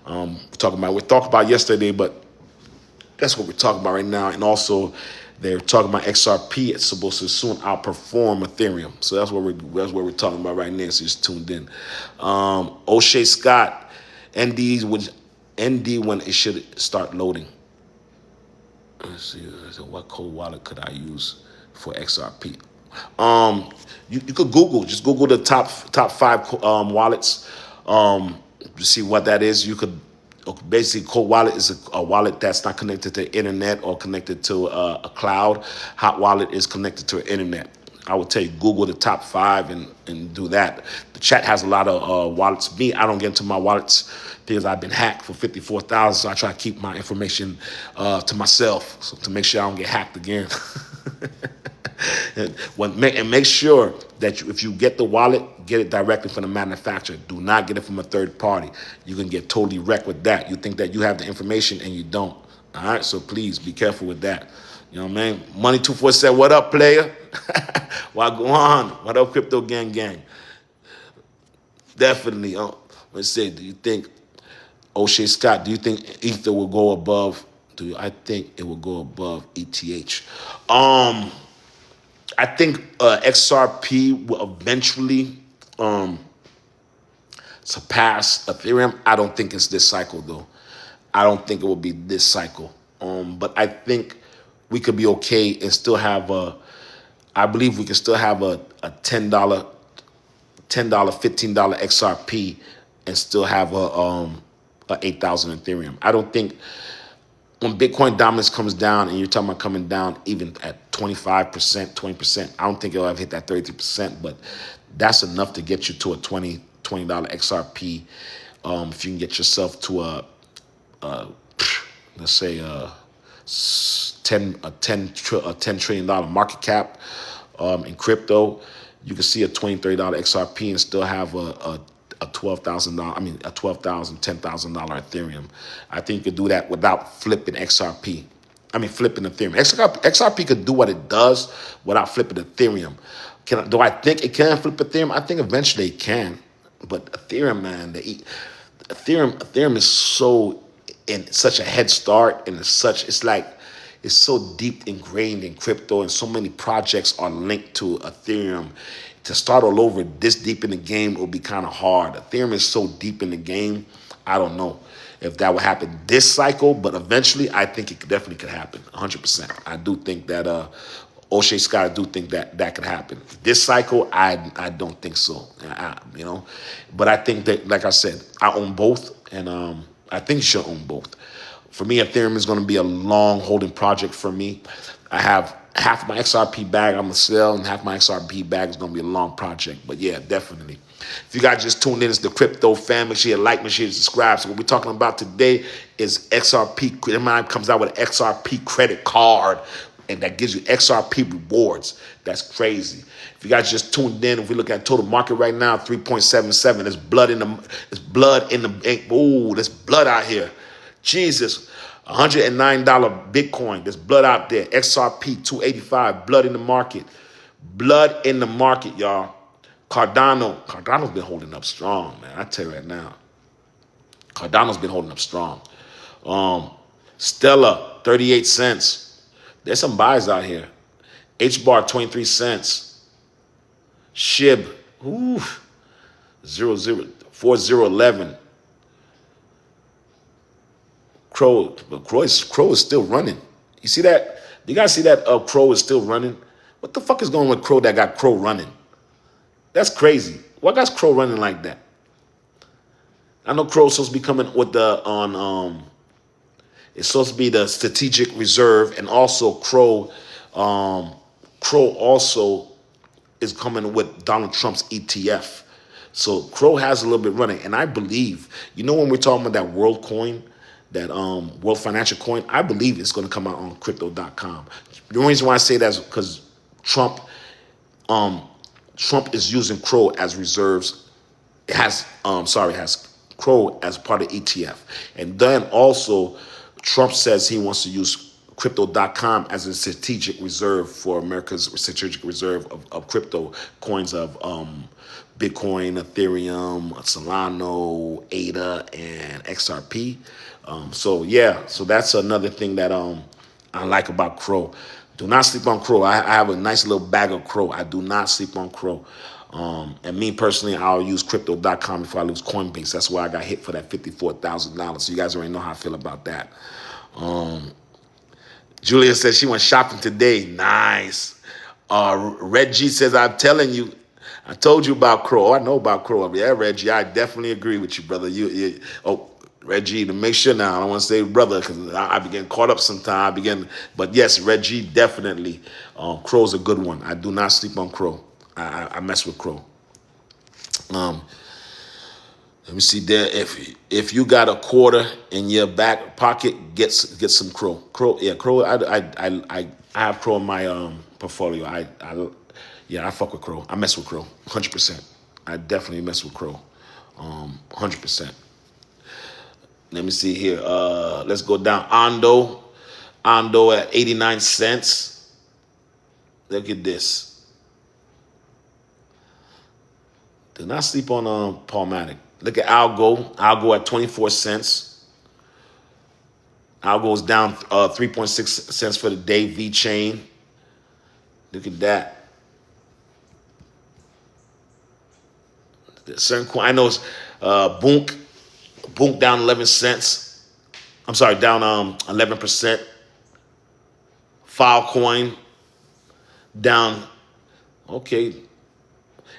We talked about yesterday, but that's what we're talking about right now. And also, they're talking about XRP. It's supposed to soon outperform Ethereum. So that's what we're talking about right now. So just tuned in. O'Shea Scott, ND when it should start loading. Let's see. What cold wallet could I use for XRP? You could just Google the top 5 wallets. To see what that is. You could. Basically, cold wallet is a wallet that's not connected to the internet or connected to a cloud. Hot wallet is connected to the internet. I would tell you, Google the top 5 and do that. The chat has a lot of wallets. Me, I don't get into my wallets because I've been hacked for 54,000. So I try to keep my information to myself, so to make sure I don't get hacked again. and make sure that if you get the wallet, get it directly from the manufacturer. Do not get it from a third party. You can get totally wrecked with that. You think that you have the information and you don't. All right, so please be careful with that. You know what I mean? Money 247, what up, player? Why go on? What up, Crypto Gang? Definitely. Let's say, do you think, O'Shea Scott, do you think Ether will go above? I think it will go above ETH. I think XRP will eventually surpass Ethereum. I don't think it's this cycle though. I don't think it will be this cycle. But I think we could be okay and still have a. I believe we can still have a $10, $15 XRP, and still have a 8,000 Ethereum. I don't think when Bitcoin dominance comes down, and you're talking about coming down even at 25%, 20%, I don't think it'll ever hit that 33%, but that's enough to get you to a $20 XRP. If you can get yourself to let's say a $10 trillion market cap in crypto, you can see a $20, $30 XRP and still have a $12,000, a $10,000 Ethereum. I think you could do that without flipping XRP. Flipping Ethereum. XRP could do what it does without flipping Ethereum. Do I think it can flip Ethereum? I think eventually it can. But Ethereum, man, Ethereum is so in such a head start, and it's so deep ingrained in crypto, and so many projects are linked to Ethereum. To start all over this deep in the game will be kind of hard. Ethereum is so deep in the game. I don't know if that will happen this cycle, but eventually I think it definitely could happen. 100%. I do think that O'Shea Scott, I do think that could happen. This cycle, I don't think so. But I think that, like I said, I own both, and I think you should own both. For me, Ethereum is going to be a long holding project for me. I have half my XRP bag I'm going to sell, and half my XRP bag is going to be a long project. But yeah, definitely. If you guys just tuned in, it's the Crypto Fam. Make sure you like, make sure you subscribe. So what we're talking about today is XRP. Gemini comes out with an XRP credit card, and that gives you XRP rewards. That's crazy. If you guys just tuned in, if we look at total market right now, 3.77. There's blood in the. Ooh, there's blood out here. Jesus. $109 Bitcoin. There's blood out there. XRP 285. Blood in the market. Blood in the market, y'all. Cardano's been holding up strong, man. I tell you right now. Cardano's been holding up strong. Stella, 38 cents. There's some buys out here. HBAR, 23 cents. SHIB, 4011. Crow is still running. You see that? You guys see that Crow is still running? What the fuck is going on with Crow that got Crow running? That's crazy. What got Crow running like that? I know Crow's supposed to be coming with it's supposed to be the strategic reserve, and also Crow also is coming with Donald Trump's ETF. So Crow has a little bit running, and I believe, when we're talking about that world coin, that world financial coin, I believe it's going to come out on crypto.com. The only reason why I say that is because Trump is using Crow as reserves. It has Crow as part of ETF. And then also Trump says he wants to use crypto.com as a strategic reserve for America's strategic reserve of crypto coins of Bitcoin, Ethereum, Solana, ADA, and XRP. So that's another thing that I like about Crow. Do not sleep on Crow. I have a nice little bag of Crow. I do not sleep on Crow. And me personally, I'll use crypto.com before I lose Coinbase. That's why I got hit for that $54,000. So you guys already know how I feel about that. Julia says she went shopping today. Nice. Reggie says, I'm telling you, I told you about Crow. Oh, I know about Crow. Yeah, Reggie, I definitely agree with you, brother. Reggie, to make sure now, I don't want to say brother because I be getting caught up sometime. But yes, Reggie, definitely. Crow's a good one. I do not sleep on Crow. I mess with Crow. Let me see there. If you got a quarter in your back pocket, get some Crow. Crow. I have Crow in my portfolio. I fuck with Crow. I mess with Crow 100%. I definitely mess with Crow 100%. Let me see here. Let's go down. Ondo at 89 cents. Look at this. Do not sleep on Palmatic. Look at Algo. Algo at 24 cents. Algo's down 3.6 cents for the day. V-Chain. Look at that. Certain coin. I know Boonk down 11 cents. I'm sorry, down 11%. Filecoin down. Okay.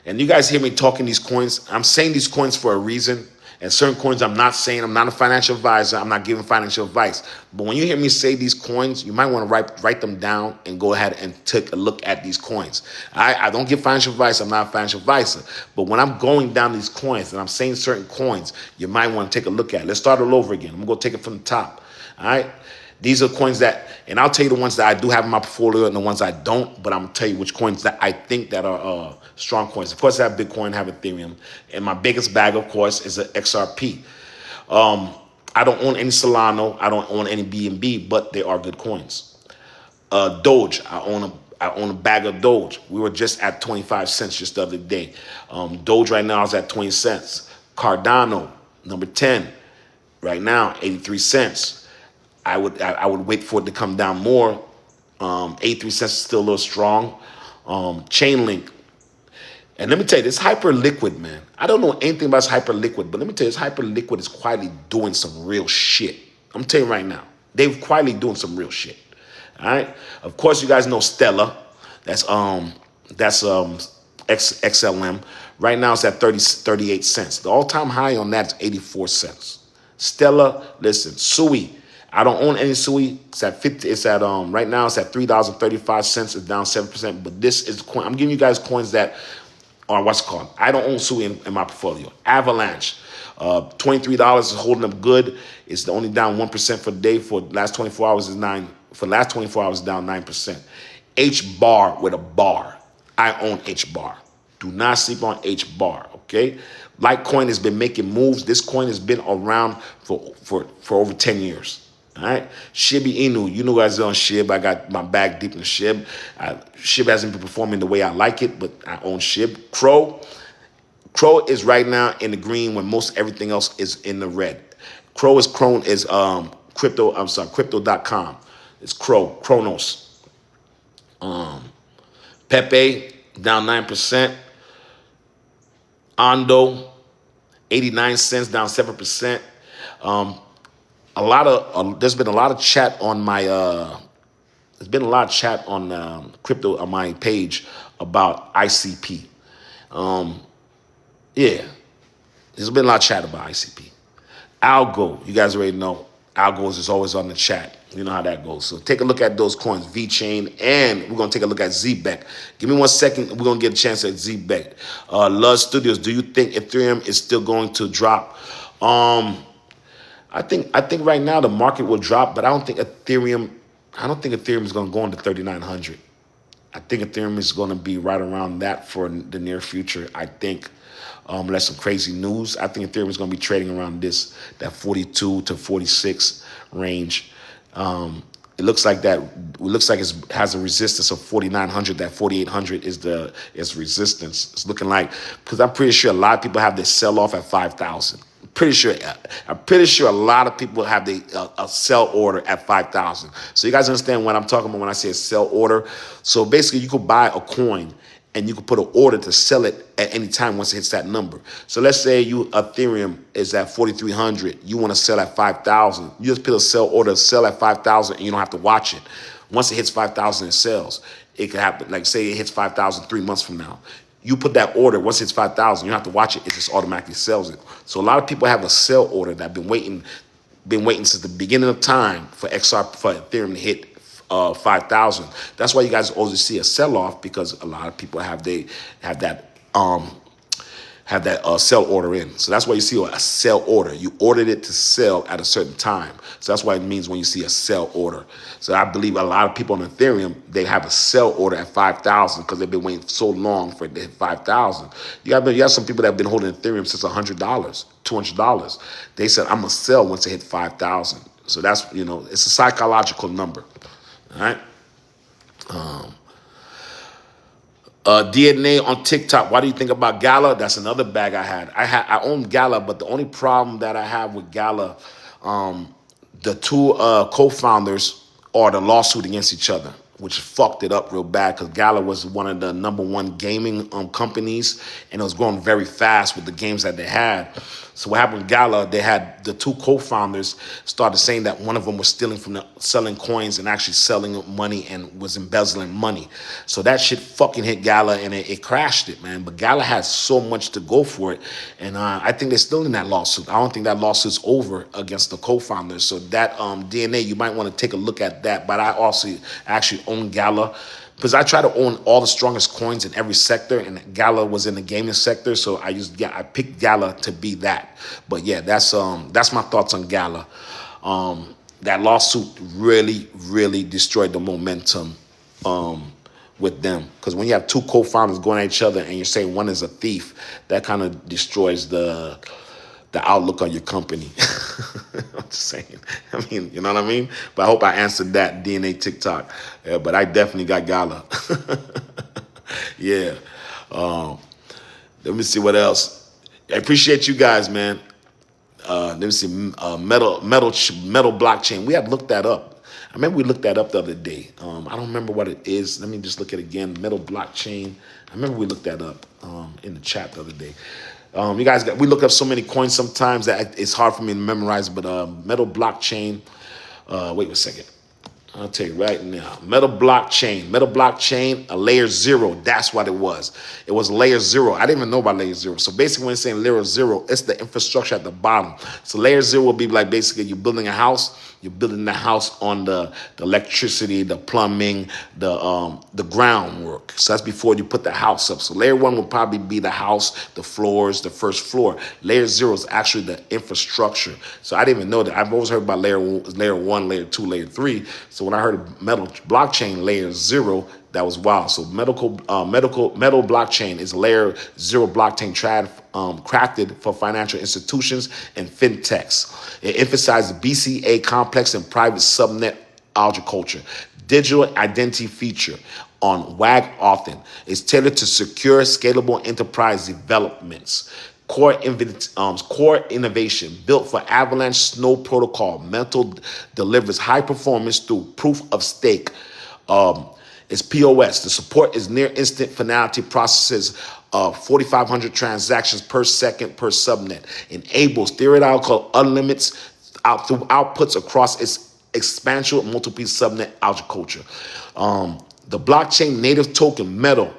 And you guys hear me talking these coins. I'm saying these coins for a reason. And certain coins I'm not saying. I'm not a financial advisor. I'm not giving financial advice. But when you hear me say these coins, you might want to write them down and go ahead and take a look at these coins. I don't give financial advice. I'm not a financial advisor. But when I'm going down these coins and I'm saying certain coins, you might want to take a look at it. Let's start all over again. I'm going to go take it from the top. All right? These are coins that, and I'll tell you the ones that I do have in my portfolio and the ones I don't, but I'm going to tell you which coins that I think that are strong coins. Of course, I have Bitcoin, I have Ethereum, and my biggest bag, of course, is an XRP. I don't own any Solano, I don't own any BNB, but they are good coins. Doge, I own a bag of Doge. We were just at 25 cents just the other day. Doge right now is at 20 cents. Cardano, number 10, right now, 83 cents. I would wait for it to come down more. 83 cents is still a little strong. Chainlink. And let me tell you, this Hyperliquid, man. I don't know anything about this Hyperliquid, but let me tell you, this Hyperliquid is quietly doing some real shit. I'm telling you right now. They're quietly doing some real shit. All right? Of course, you guys know Stellar. That's XLM. Right now it's at 38 cents. The all-time high on that is 84 cents. Stellar, listen, Sui. I don't own any Sui. It's at 50. It's at right now it's at $3.35. It's down 7%. But this is coin. I'm giving you guys coins that are what's called. I don't own Sui in my portfolio. Avalanche, $23 is holding up good. It's only down 1% for the day. For the last 24 hours is 9. For the last 24 hours, down 9%. H bar with a bar. I own H bar. Do not sleep on H bar. Okay. Litecoin has been making moves. This coin has been around for over 10 years. All right, Shiba Inu, you know guys on SHIB. I got my bag deep in the SHIB. SHIB hasn't been performing the way I like it, but I own SHIB. Crow is right now in the green when most everything else is in the red. Crow is crypto. I'm sorry, crypto.com. It's Kronos. Pepe down 9%. Ondo 89 cents down 7%. There's been a lot of chat on my crypto on my page about ICP. Yeah, there's been a lot of chat about ICP. Algo, you guys already know. Algos is always on the chat. You know how that goes. So take a look at those coins, VeChain, and we're gonna take a look at ZBEC. Give me 1 second. We're gonna get a chance at ZBEC. Luz Studios, do you think Ethereum is still going to drop? I think right now the market will drop, but I don't think Ethereum is going to go into 3,900. I think Ethereum is going to be right around that for the near future. I think unless some crazy news, I think Ethereum is going to be trading around that 42 to 46 range. It looks like it has a resistance of 4,900. That 4,800 is resistance. It's looking like, because I'm pretty sure a lot of people have this sell off at 5,000. I'm pretty sure a lot of people have a sell order at 5,000. So you guys understand what I'm talking about when I say a sell order. So basically, you could buy a coin and you could put an order to sell it at any time once it hits that number. So let's say Ethereum is at 4,300. You want to sell at 5,000. You just put a sell order to sell at 5,000, and you don't have to watch it. Once it hits 5,000, it sells. It could happen. Like say it hits 5,000 3 months from now. You put that order, once it's 5,000, you don't have to watch it. It just automatically sells it. So a lot of people have a sell order that have been waiting since the beginning of time for Ethereum to hit 5,000. That's why you guys always see a sell-off, because a lot of people have that sell order in. So that's why you see a sell order. You ordered it to sell at a certain time. So that's what it means when you see a sell order. So I believe a lot of people on Ethereum, they have a sell order at 5,000 because they've been waiting so long for it to hit 5,000. You have some people that have been holding Ethereum since $100, $200. They said, I'm going to sell once it hit 5,000. So that's, it's a psychological number. All right. DNA on TikTok. What do you think about Gala? That's another bag I had. I own Gala, but the only problem that I have with Gala, the two co-founders are the lawsuit against each other. which fucked it up real bad because Gala was one of the #1 gaming companies, and it was growing very fast with the games that they had. So what happened with Gala, they had the two co-founders started saying that one of them was stealing from selling coins and actually selling money and was embezzling money. So that shit fucking hit Gala and it crashed it, man. But Gala has so much to go for it. And I think they're still in that lawsuit. I don't think that lawsuit's over against the co-founders. So that DNA, you might want to take a look at that. But I also actually own Gala, because I try to own all the strongest coins in every sector, and Gala was in the gaming sector, so I picked Gala to be that. But yeah, that's my thoughts on Gala. That lawsuit really destroyed the momentum with them, because when you have two co-founders going at each other and you're saying one is a thief, that kind of destroys the outlook on your company. I'm just saying. I mean, you know what I mean? But I hope I answered that, DNA TikTok. Yeah, but I definitely got Gala. Yeah. Let me see what else. I appreciate you guys, man. Let me see. Metal blockchain. We had looked that up. I remember we looked that up the other day. I don't remember what it is. Let me just look at it again. Metal blockchain. I remember we looked that up in the chat the other day. You guys, we look up so many coins sometimes that it's hard for me to memorize, but metal blockchain, wait a second. I'll tell you right now. Metal blockchain, a layer 0. That's what it was. It was layer 0. I didn't even know about layer 0. So basically when it's saying layer 0, it's the infrastructure at the bottom. So layer 0 will be like basically you're building a house. You're building the house on the electricity, the plumbing, the groundwork. So that's before you put the house up. So layer 1 will probably be the house, the floors, the first floor. Layer 0 is actually the infrastructure. So I didn't even know that. I've always heard about layer 1, layer 2, layer 3. So when I heard of metal blockchain layer 0, that was wild. So metal blockchain is layer 0 blockchain crafted for financial institutions and fintechs. It emphasizes BCA complex and private subnet agriculture. Digital identity feature on WAG often is tailored to secure, scalable enterprise developments. Core innovation built for Avalanche Snow Protocol. Metal delivers high performance through proof of stake. It's POS. The support is near instant finality processes 4,500 transactions per second per subnet. Enables theoretical unlimited outputs across its expansive multi-piece subnet agriculture. The blockchain native token Metal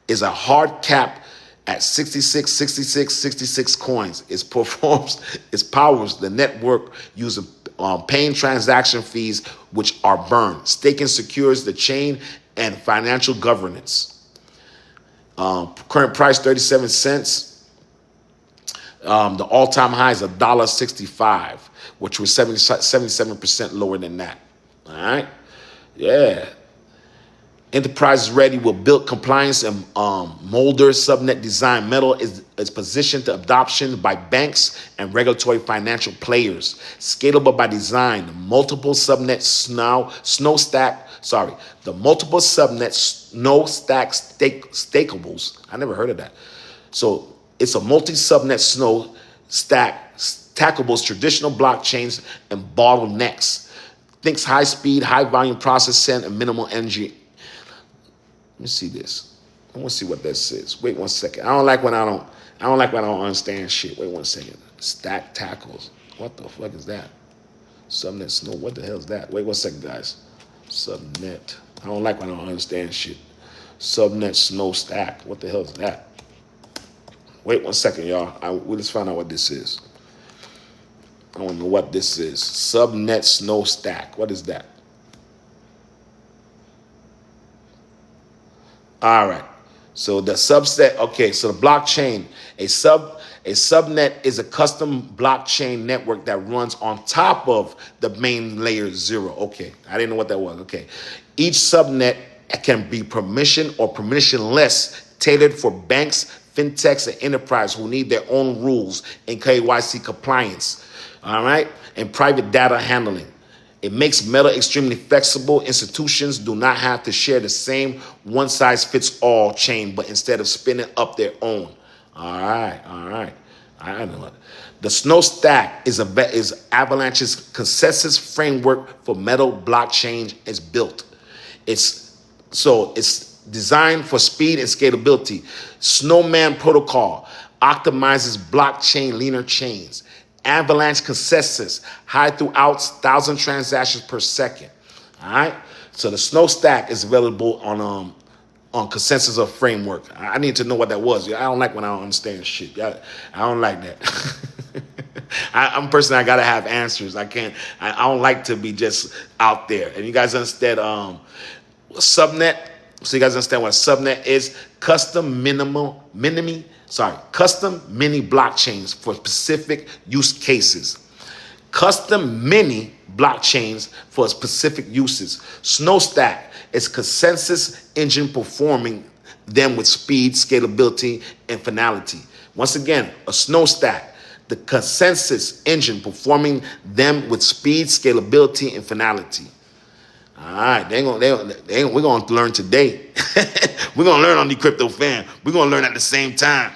is a hard cap at 66 coins. It powers the network using paying transaction fees, which are burned. Staking secures the chain and financial governance. Current price 37 cents. The all-time high is $1.65, which was 77% lower than that. All right, yeah. Enterprise ready will build compliance and molder subnet design. Metal is positioned to adoption by banks and regulatory financial players. Scalable by design. The multiple subnet snow stack stakables. I never heard of that. So it's a multi-subnet snow stack stackables traditional blockchains and bottlenecks. Thinks high speed, high volume processing and minimal energy. Let me see this. I want to see what this is. Wait 1 second. I don't like when I don't understand shit. Wait 1 second. Stack tackles. What the fuck is that? Subnet snow. What the hell is that? Wait 1 second, guys. Subnet. I don't like when I don't understand shit. Subnet snow stack. What the hell is that? Wait 1 second, y'all. We'll just find out what this is. I don't know what this is. Subnet snow stack. What is that? All right. So the subset, okay, so the blockchain, a subnet is a custom blockchain network that runs on top of the main layer 0. Okay, I didn't know what that was. Okay. Each subnet can be permission or permissionless, tailored for banks, fintechs, and enterprise who need their own rules and KYC compliance. All right, and private data handling. It makes Metal extremely flexible. Institutions do not have to share the same one-size-fits-all chain, but instead of spinning up their own. All right. I know it. The Snow Stack is Avalanche's consensus framework for Metal blockchain is built. It's So it's designed for speed and scalability. Snowman protocol optimizes blockchain leaner chains. Avalanche consensus high throughout 1,000 transactions per second. All right. So the Snow Stack is available on consensus of framework. I need to know what that was. I don't like when I don't understand shit. I don't like that. I'm a person, I gotta have answers. I don't like to be just out there. And you guys understand subnet. So you guys understand what a subnet is? Custom mini blockchains for specific use cases. Custom mini blockchains for specific uses. Snowstack is consensus engine performing them with speed, scalability, and finality. Once again, a Snowstack, the consensus engine performing them with speed, scalability, and finality. All right, we're going to learn today. We're going to learn on the Crypto Fam. We're going to learn at the same time.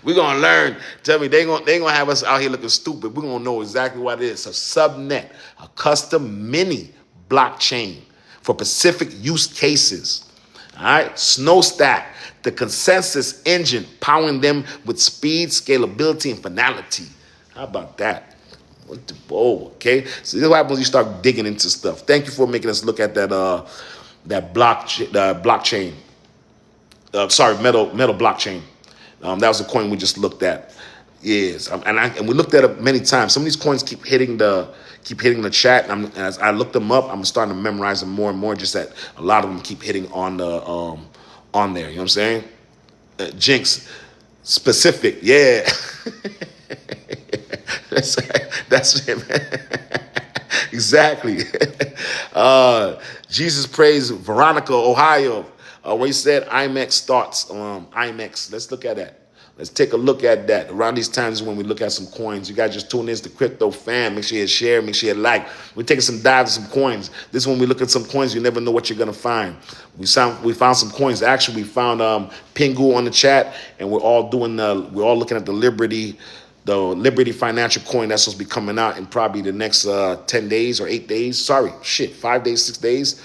We're going to learn. Tell me, they going to have us out here looking stupid. We're going to know exactly what it is. A subnet, a custom mini blockchain for specific use cases. All right, Snowstack, the consensus engine powering them with speed, scalability, and finality. How about that? Okay. So this is what happens when you start digging into stuff. Thank you for making us look at that blockchain. Metal blockchain. That was the coin we just looked at. Yes, and we looked at it many times. Some of these coins keep hitting the chat, and as I look them up, I'm starting to memorize them more and more. Just that a lot of them keep hitting on the on there. You know what I'm saying? Jinx specific, yeah. That's it, man. Exactly. Jesus praise Veronica, Ohio, where he said IMEX starts. IMEX. Let's look at that. Let's take a look at that. Around these times when we look at some coins, you guys just tune in to the Crypto Fam. Make sure you share, make sure you like. We're taking some dives in some coins. This is when we look at some coins, you never know what you're gonna find. We found some coins. Actually, we found Pingu on the chat, and we're all looking at the Liberty Financial coin that's supposed to be coming out in probably the next 10 days or 8 days. 5 days, 6 days.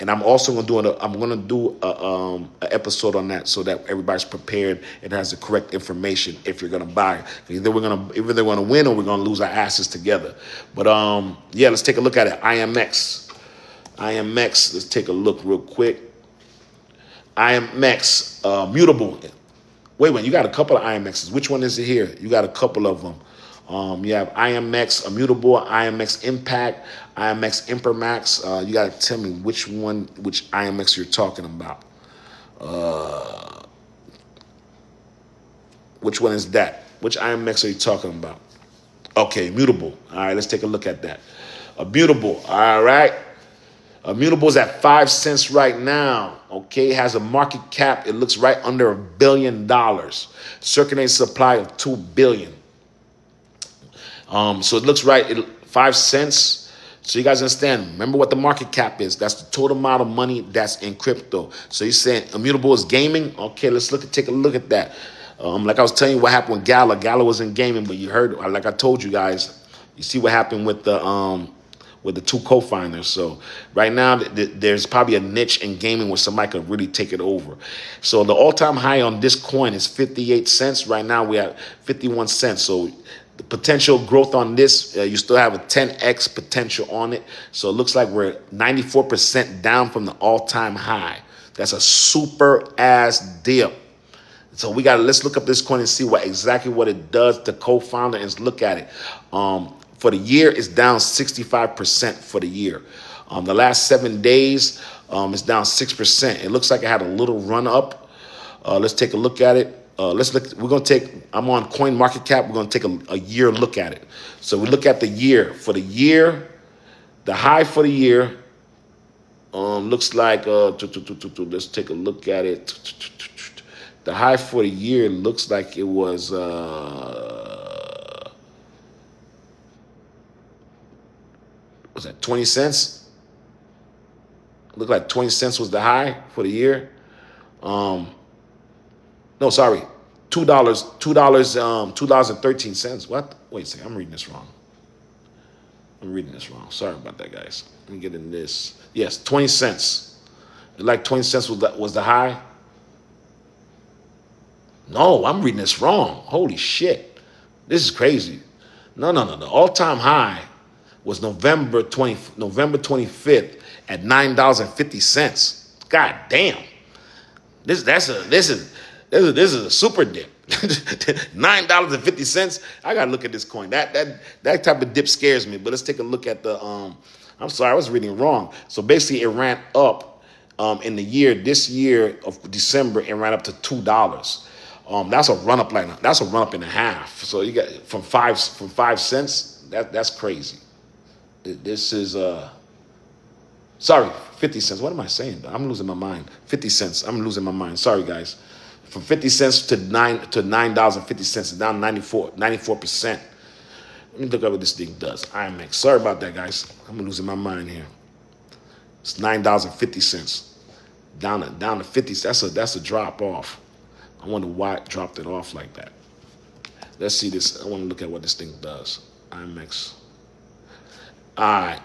And I'm also gonna do an episode on that so that everybody's prepared and has the correct information if you're gonna buy. Either they're gonna win or we're gonna lose our asses together. But yeah, let's take a look at it. IMX. Let's take a look real quick. IMX mutable. Wait, you got a couple of IMXs. Which one is it here? You got a couple of them. You have IMX Immutable, IMX Impact, IMX Impermax. You got to tell me which IMX you're talking about. Which one is that? Which IMX are you talking about? Okay, Immutable. All right, let's take a look at that. Immutable. All right. Immutable is at 5 cents right now. Okay, it has a market cap. It looks right under $1 billion. Circulating supply of 2 billion. So it looks right 5 cents. So you guys understand. Remember what the market cap is. That's the total amount of money that's in crypto. So you're saying Immutable is gaming. Okay, let's take a look at that. Like I was telling you what happened with Gala. Gala was in gaming, but you heard, like I told you guys, you see what happened with the two co-founders. So right now, there's probably a niche in gaming where somebody could really take it over. So the all-time high on this coin is 58 cents. Right now, we have 51 cents. So the potential growth on this, you still have a 10x potential on it. So it looks like we're 94% down from the all-time high. That's a super ass dip. So let's look up this coin and see exactly what it does to co-founder and let's look at it. For the year, it's down 65% for the year. The last 7 days, it's down 6%. It looks like it had a little run up. Let's take a look at it. I'm on Coin Market Cap. We're going to take a year look at it. So we look at the year. For the year, the high for the year looks like, let's take a look at it. The high for the year looks like it was, was that 20 cents? Looked like 20 cents was the high for the year. No, sorry, $2.13. What? Wait a second, I'm reading this wrong. Sorry about that, guys. Let me get in this. Yes, 20 cents. Like 20 cents was the high? No, I'm reading this wrong. Holy shit. This is crazy. No. The all-time high was November 25th at $9.50. God damn. This is a super dip. $9.50. I gotta look at this coin. That type of dip scares me. But let's take a look at the I'm sorry, I was reading wrong. So basically it ran up in this year of December, it ran up to $2. That's a run up and a half. So you got from 5 cents. That's crazy. This is sorry, 50 cents. What am I saying? I'm losing my mind. 50 cents. I'm losing my mind. Sorry, guys. From 50 cents to $9.50. It's down 94%. Let me look at what this thing does. IMX. Sorry about that, guys. I'm losing my mind here. It's $9.50. Down to 50. That's a drop off. I wonder why it dropped it off like that. Let's see this. I want to look at what this thing does. IMX. All right.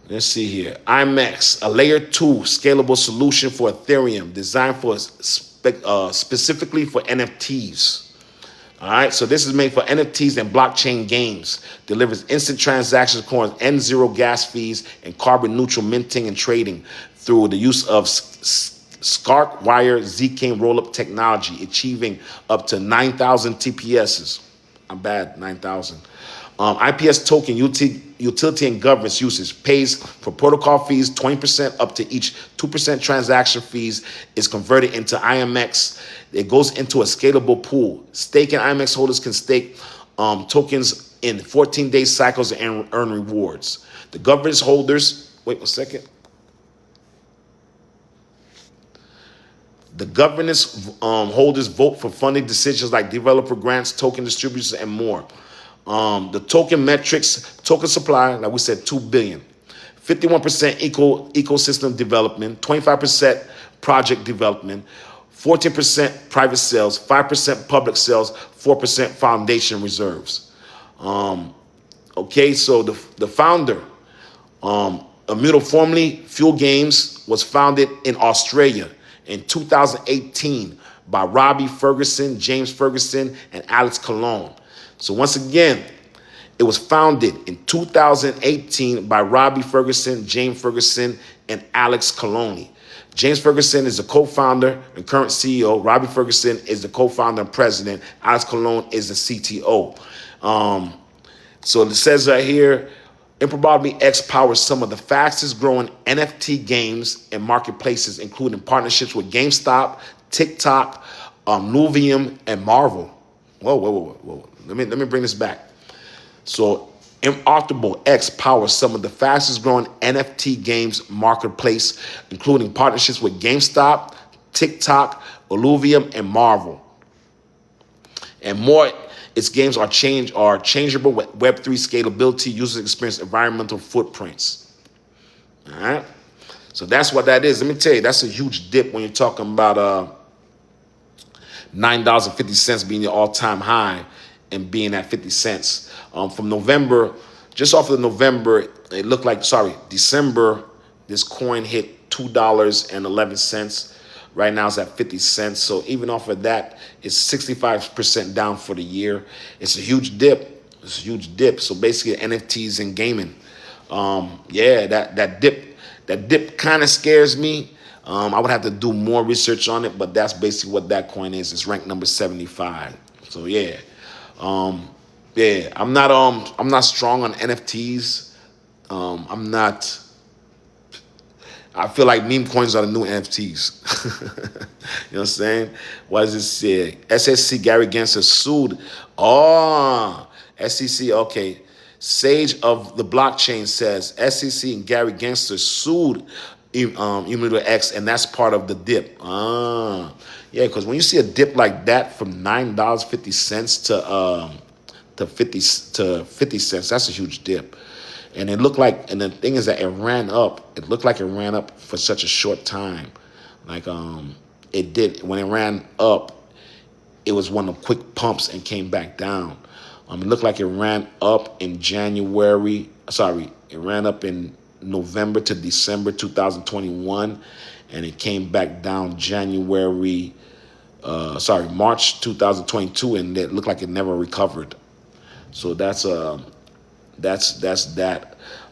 Let's see here. IMX, a layer 2 scalable solution for Ethereum designed for specifically for NFTs. All right, so this is made for NFTs and blockchain games. Delivers instant transactions, coins, and zero gas fees, and carbon neutral minting and trading through the use of Spark Wire Zk rollup technology, achieving up to 9,000 TPSs. I'm bad, 9,000. IPS token utility and governance usage pays for protocol fees 20% up to each 2% transaction fees is converted into IMX. It goes into a scalable pool. Staking IMX holders can stake tokens in 14-day cycles and earn rewards. The governance holders, wait one second. The governance holders vote for funding decisions like developer grants, token distributors, and more. The token metrics, token supply, like we said, 2 billion. 51% ecosystem development, 25% project development, 14% private sales, 5% public sales, 4% foundation reserves. Okay, so the founder, Immutable formerly Fuel Games, was founded in Australia in 2018 by Robbie Ferguson, James Ferguson, and Alex Cologne. So once again, it was founded in 2018 by Robbie Ferguson, James Ferguson, and Alex Cologne. James Ferguson is the co-founder and current CEO. Robbie Ferguson is the co-founder and president. Alex Cologne is the CTO. So it says right here, Improbably X powers some of the fastest growing NFT games and marketplaces, including partnerships with GameStop, TikTok, Nuvium, and Marvel. Whoa. Let me bring this back. So Improbable X powers some of the fastest growing NFT games marketplace, including partnerships with GameStop, TikTok, Illuvium, and Marvel. And more, its games are changeable with Web3 scalability, user experience, environmental footprints. All right? So that's what that is. Let me tell you, that's a huge dip when you're talking about $9.50 being your all-time high and being at 50 cents. From November, just off of November, it looked like, December, this coin hit $2.11. Right now it's at 50 cents. So even off of that, it's 65% down for the year. It's a huge dip. It's a huge dip. So basically NFTs and gaming. That dip kind of scares me. I would have to do more research on it, but that's basically what that coin is. It's ranked number 75. So I'm not strong on NFTs. I feel like meme coins are the new NFTs. You know what I'm saying? What does it say? SSC Gary Gensler sued. SEC, okay. Sage of the blockchain says SEC and Gary Gensler sued Immutable X, and that's part of the dip. Because when you see a dip like that from $9.50 to 50 cents, that's a huge dip. And it looked like, and the thing is that it ran up. It looked like it ran up for such a short time. Like it did. When it ran up, it was one of the quick pumps and came back down. It looked like it ran up in January sorry, it ran up in November to December 2021, and it came back down March 2022, and it looked like it never recovered. So that's that.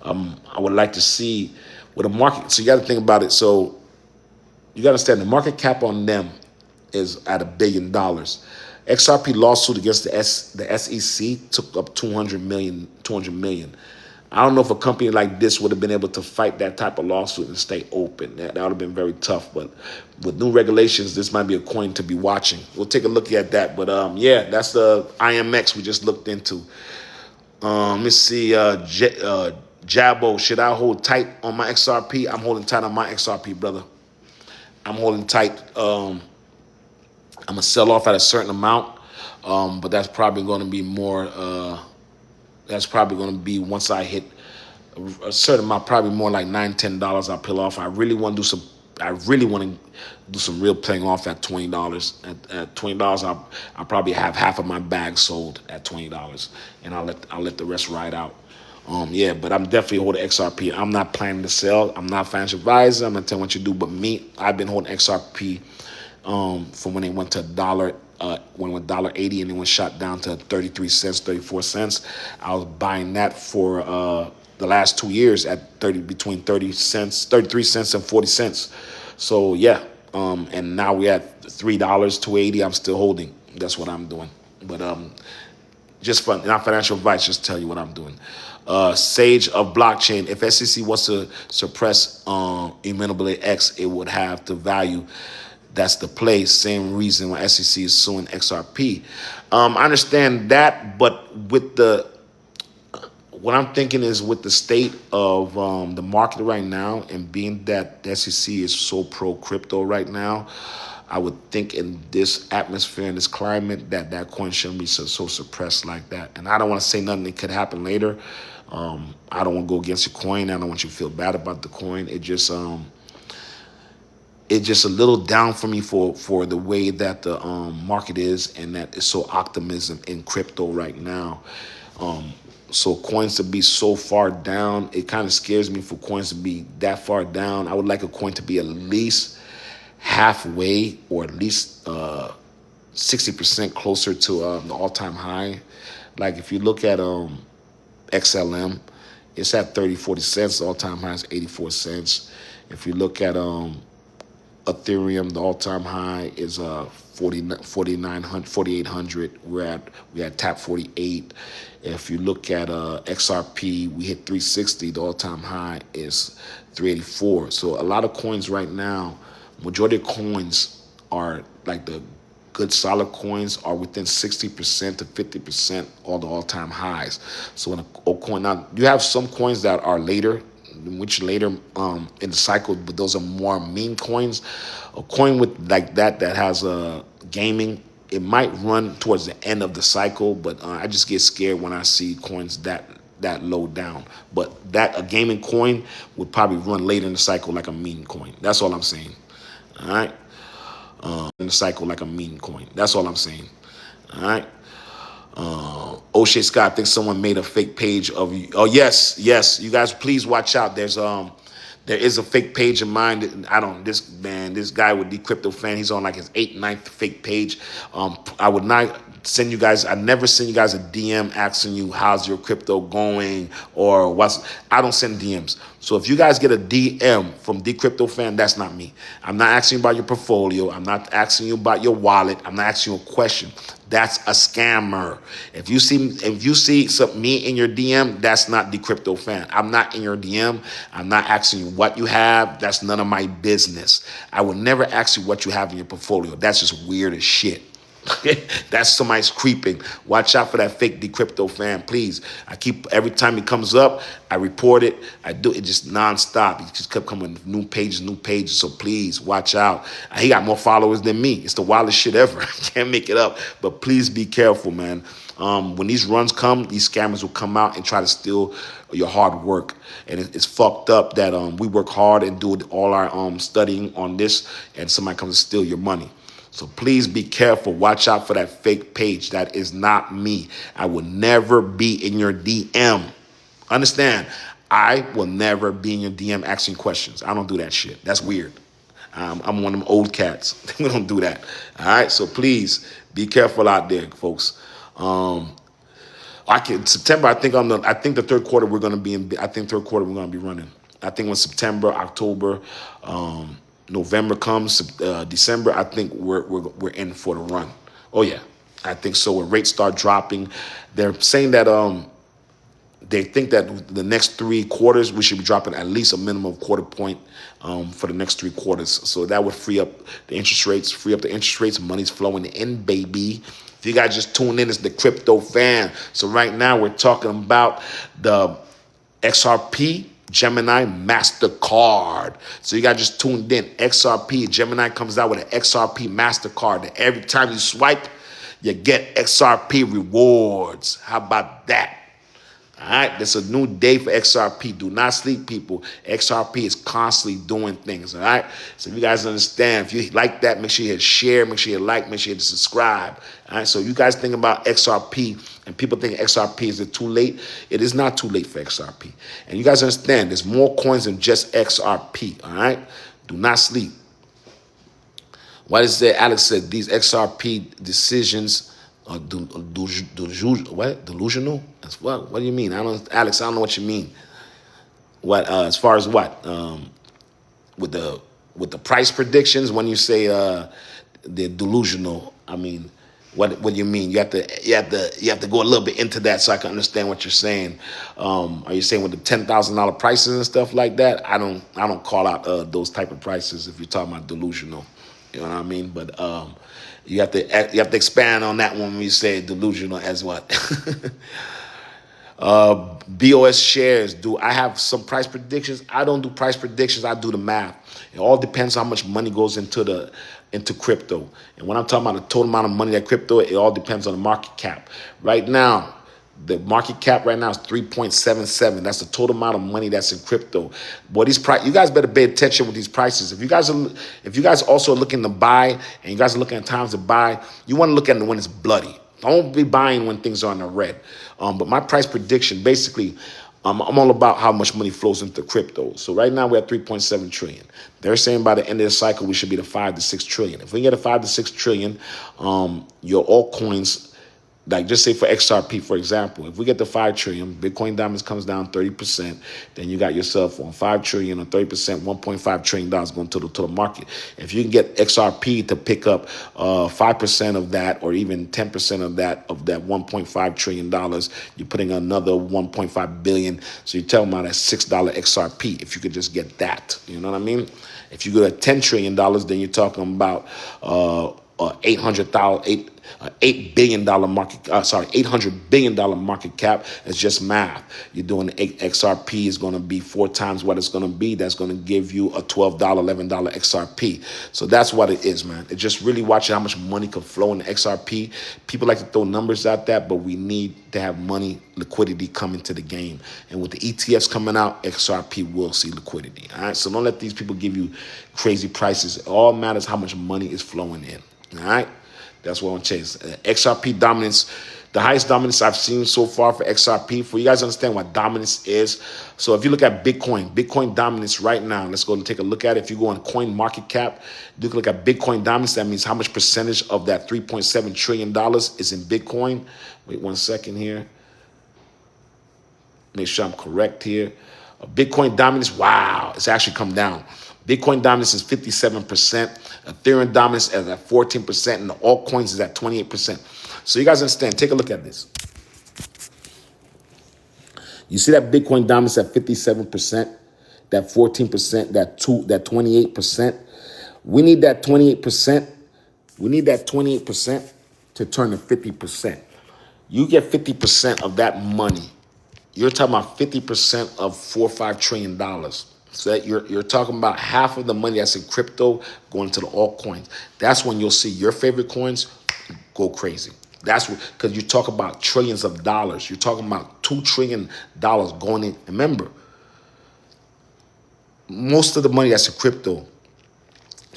I would like to see what the market. So you got to think about it. So you got to understand the market cap on them is at $1 billion. XRP lawsuit against the SEC took up 200 million. I don't know if a company like this would have been able to fight that type of lawsuit and stay open. That would have been very tough. But with new regulations, this might be a coin to be watching. We'll take a look at that. But yeah, that's the IMX we just looked into. Let me see. Jabo, should I hold tight on my XRP? I'm holding tight on my XRP, brother. I'm holding tight. I'm gonna sell off at a certain amount, but that's probably going to be more. That's probably going to be once I hit a certain amount, probably more like $9-10. I'll peel off. I really want to do some. I really want to do some real playing off at $20. At $20, I'll probably have half of my bag sold at $20, and I'll let the rest ride out. Yeah, but I'm definitely holding XRP. I'm not planning to sell. I'm not a financial advisor. I'm not telling what you do, but me, I've been holding XRP from when it went to $1. When it went $1.80 and it went shot down to 33 cents, 34 cents. I was buying that for the last 2 years at between 33 cents and 40 cents. So yeah, and now we're at $3, $2.80. I'm still holding. That's what I'm doing. But just for not financial advice, just tell you what I'm doing. Sage of blockchain. If SEC wants to suppress Immutable X, it would have to value. That's the play. Same reason why SEC is suing XRP. I understand that, but with what I'm thinking is with the state of the market right now, and being that the SEC is so pro crypto right now, I would think in this atmosphere, in this climate, that coin shouldn't be so suppressed like that. And I don't want to say nothing that could happen later. I don't want to go against your coin. I don't want you to feel bad about the coin. It's just a little down for me for the way that the market is, and that it's so optimism in crypto right now. So coins to be so far down, it kind of scares me for coins to be that far down. I would like a coin to be at least halfway, or at least 60% closer to the all-time high. Like if you look at XLM, it's at 30-40 cents. The all-time high is 84 cents. If you look at Ethereum, the all-time high is 4,800. We had tap 48. If you look at XRP, we hit 360. The all-time high is 384. So a lot of coins right now, majority of coins are like the good solid coins are within 60% to 50% all the all-time highs. So when a coin, now you have some coins that are later, which later in the cycle, but those are more meme coins. A coin with like that has a gaming, it might run towards the end of the cycle, but I just get scared when I see coins that low down. But a gaming coin would probably run later in the cycle like a meme coin. That's all I'm saying. All right. In the cycle like a meme coin. That's all I'm saying. All right. O'Shea Scott, I think someone made a fake page of you. Oh, yes. You guys, please watch out. There is a fake page of mine. This guy with the crypto fan, he's on like his 8th, 9th fake page. I would not send you guys, I never send you guys a DM asking you how's your crypto going or I don't send DMs. So if you guys get a DM from the crypto fan, that's not me. I'm not asking you about your portfolio. I'm not asking you about your wallet. I'm not asking you a question. That's a scammer. If you see me in your DM, that's not the crypto fan. I'm not in your DM. I'm not asking you what you have. That's none of my business. I will never ask you what you have in your portfolio. That's just weird as shit. That's somebody's creeping. Watch out for that fake decrypto fan, please. Every time it comes up, I report it. I do it just nonstop. It just kept coming with new pages. So please watch out. He got more followers than me. It's the wildest shit ever. I can't make it up. But please be careful, man. When these runs come, these scammers will come out and try to steal your hard work. And it's fucked up that we work hard and do all our studying on this, and somebody comes to steal your money. So please be careful. Watch out for that fake page. That is not me. I will never be in your DM. Understand, I will never be in your DM asking questions. I don't do that shit. That's weird. I'm one of them old cats. We don't do that. All right, so please be careful out there, folks. September. I think the third quarter we're gonna be in. I think third quarter we're gonna be running. I think when September, October, November comes, December, I think we're in for the run. Oh yeah, I think so. When rates start dropping, they're saying that they think that the next 3 quarters we should be dropping at least a minimum of quarter point for the next 3 quarters. So that would free up the interest rates. Money's flowing in, baby. If you guys just tune in, it's the Crypto Fan. So right now we're talking about the XRP Gemini MasterCard. So you guys just tuned in. XRP Gemini comes out with an XRP MasterCard. And every time you swipe, you get XRP rewards. How about that? All right, there's a new day for XRP. Do not sleep, people. XRP is constantly doing things, all right? So if you guys understand, if you like that, make sure you hit share, make sure you like, make sure you subscribe, all right? So you guys think about XRP, and people think XRP, is it too late? It is not too late for XRP. And you guys understand, there's more coins than just XRP, all right? Do not sleep. What is it? Alex said, these XRP decisions delusional? That's what do you mean? Alex, I don't know what you mean. What as far as what? With the price predictions, when you say they're delusional, I mean, what do you mean? You have to go a little bit into that so I can understand what you're saying. Are you saying with the $10,000 prices and stuff like that? I don't call out those type of prices if you're talking about delusional. You know what I mean? But you have to expand on that one when you say delusional as what. BOS shares. Do I have some price predictions? I don't do price predictions. I do the math. It all depends on how much money goes into crypto. And when I'm talking about the total amount of money that crypto, it all depends on the market cap. Right now, the market cap right now is 3.77. That's the total amount of money that's in crypto. Boy, you guys better pay attention with these prices. If you guys also are looking to buy, and you guys are looking at times to buy, you want to look at it when it's bloody. Don't be buying when things are in the red. But my price prediction, basically, I'm all about how much money flows into crypto. So right now we're at 3.7 trillion. They're saying by the end of the cycle we should be to 5 to 6 trillion. If we get a 5 to 6 trillion, your altcoins. Like just say for XRP, for example, if we get to 5 trillion, Bitcoin Diamonds comes down 30%, then you got yourself on 5 trillion or 30%, $1.5 trillion going to the market. If you can get XRP to pick up 5% of that or even 10% of that $1.5 trillion, you're putting another 1.5 billion. So you're talking about a $6 XRP if you could just get that. You know what I mean? If you go to $10 trillion, then you're talking about $800 billion market cap. It's just math. You're doing XRP is going to be 4 times what it's going to be. That's going to give you a $12, $11 XRP. So that's what it is, man. It's just really watching how much money can flow in the XRP. People like to throw numbers at that, but we need to have money, liquidity come into the game. And with the ETFs coming out, XRP will see liquidity. All right. So don't let these people give you crazy prices. It all matters how much money is flowing in. All right. That's what I'm chasing. XRP dominance, the highest dominance I've seen so far for XRP. For you guys to understand what dominance is. So if you look at Bitcoin dominance right now, let's go and take a look at it. If you go on coin market cap, you can look at Bitcoin dominance. That means how much percentage of that $3.7 trillion is in Bitcoin. Wait 1 second here. Make sure I'm correct here. Bitcoin dominance, wow, it's actually come down. Bitcoin dominance is 57%. Ethereum dominance is at 14%. And the altcoins is at 28%. So you guys understand. Take a look at this. You see that Bitcoin dominance at 57%, that 14%, that 28%. We need that 28%. We need that 28% to turn to 50%. You get 50% of that money. You're talking about 50% of $4 or $5 trillion. So that you're talking about half of the money that's in crypto going to the altcoins. That's when you'll see your favorite coins go crazy. That's because you talk about trillions of dollars. You're talking about $2 trillion going in. Remember, most of the money that's in crypto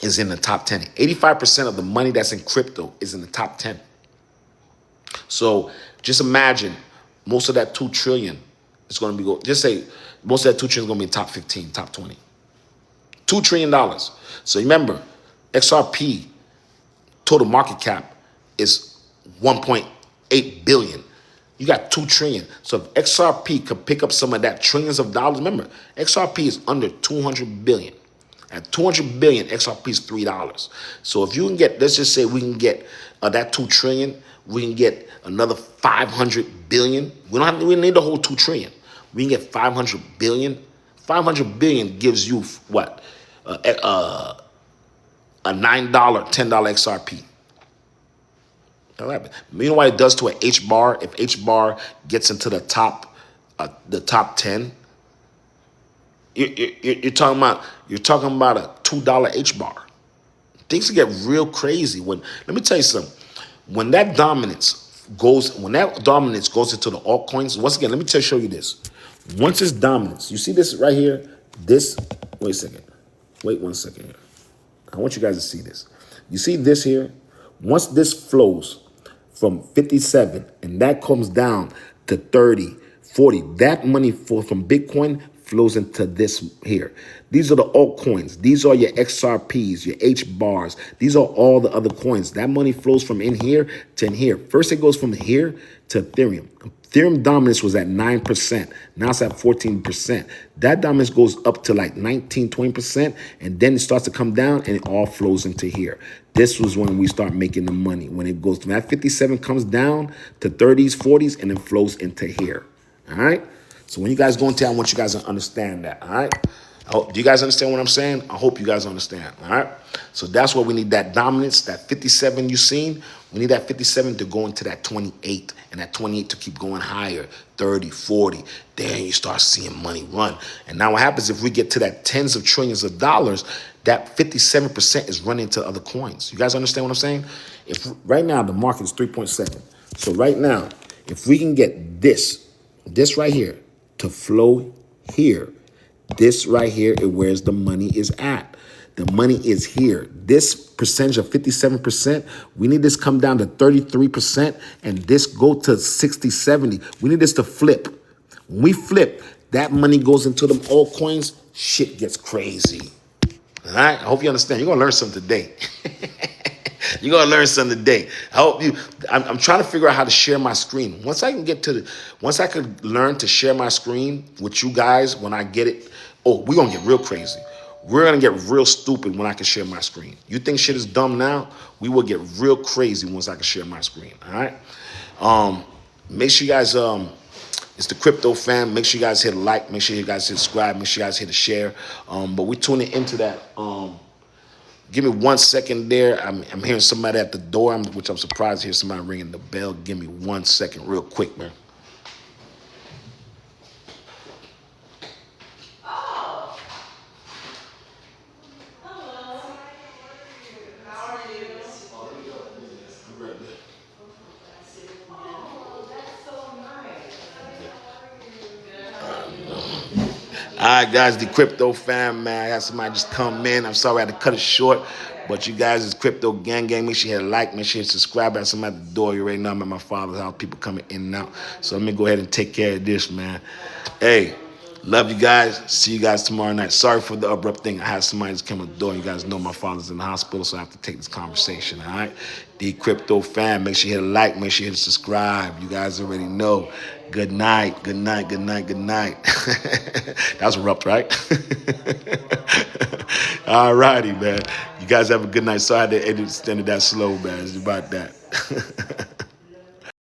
is in the top 10. 85% of the money that's in crypto is in the top 10. So just imagine most of that $2 trillion It's going to be, just say, most of that $2 trillion is going to be in top 15, top 20. $2 trillion. So remember, XRP total market cap is 1.8 billion. You got 2 trillion. So if XRP could pick up some of that trillions of dollars, remember, XRP is under 200 billion. At 200 billion, XRP is $3. So if you can get, let's just say we can get that 2 trillion, we can get another 500 billion. We need the whole 2 trillion. We can get 500 billion. 500 billion gives you what? A $9, $10 XRP. You know what it does to an H bar? If H bar gets into the top 10, you're talking about a $2 H bar. Things get real crazy. Let me tell you something. When that dominance goes into the altcoins, once again, let me show you this. Once it's dominance, you see this right here. Wait 1 second here. I want you guys to see this. You see this here? Once this flows from 57 and that comes down to 30, 40, that money from Bitcoin flows into this here. These are the altcoins. These are your XRPs, your H bars. These are all the other coins. That money flows from in here to in here. First, it goes from here to Ethereum. Ethereum dominance was at 9%. Now it's at 14%. That dominance goes up to like 19, 20%, and then it starts to come down, and it all flows into here. This was when we start making the money. When it goes from that 57 comes down to 30s, 40s, and then flows into here. All right? So when you guys go into it, I want you guys to understand that. All right? Do you guys understand what I'm saying? I hope you guys understand. All right? So that's what we need, that dominance, that 57 you seen. We need that 57 to go into that 28, and that 28 to keep going higher, 30, 40. Then you start seeing money run. And now what happens if we get to that tens of trillions of dollars, that 57% is running to other coins. You guys understand what I'm saying? If right now the market is 3.7. So right now, if we can get this right here to flow here, this right here is where the money is at. The money is here. This percentage of 57%, we need this come down to 33%, and this go to 60, 70. We need this to flip. When we flip, that money goes into them altcoins. Shit gets crazy. All right? I hope you understand. You're going to learn something today. You're going to learn something today. I hope you, I'm trying to figure out how to share my screen. Once I could learn to share my screen with you guys, when I get it, we're going to get real crazy. We're going to get real stupid when I can share my screen. You think shit is dumb now? We will get real crazy once I can share my screen. All right? Make sure you guys, it's the Crypto Fam. Make sure you guys hit a like. Make sure you guys hit subscribe. Make sure you guys hit a share. But we're tuning into that. Give me 1 second there. I'm hearing somebody at the door, which I'm surprised to hear somebody ringing the bell. Give me 1 second real quick, man. All right, guys, the Crypto Fam, man. I had somebody just come in. I'm sorry I had to cut it short, but you guys is Crypto Gang. Make sure you hit a like. Make sure you subscribe. I had somebody at the door. You already know I'm at my father's house. People coming in and out. So let me go ahead and take care of this, man. Hey, love you guys. See you guys tomorrow night. Sorry for the abrupt thing. I had somebody just come at the door. You guys know my father's in the hospital, so I have to take this conversation, all right? The Crypto Fam, make sure you hit a like. Make sure you hit subscribe. You guys already know. Good night, good night, good night, good night. That was abrupt, right? All righty, man. You guys have a good night. Sorry I extended that slow, man. It's about that.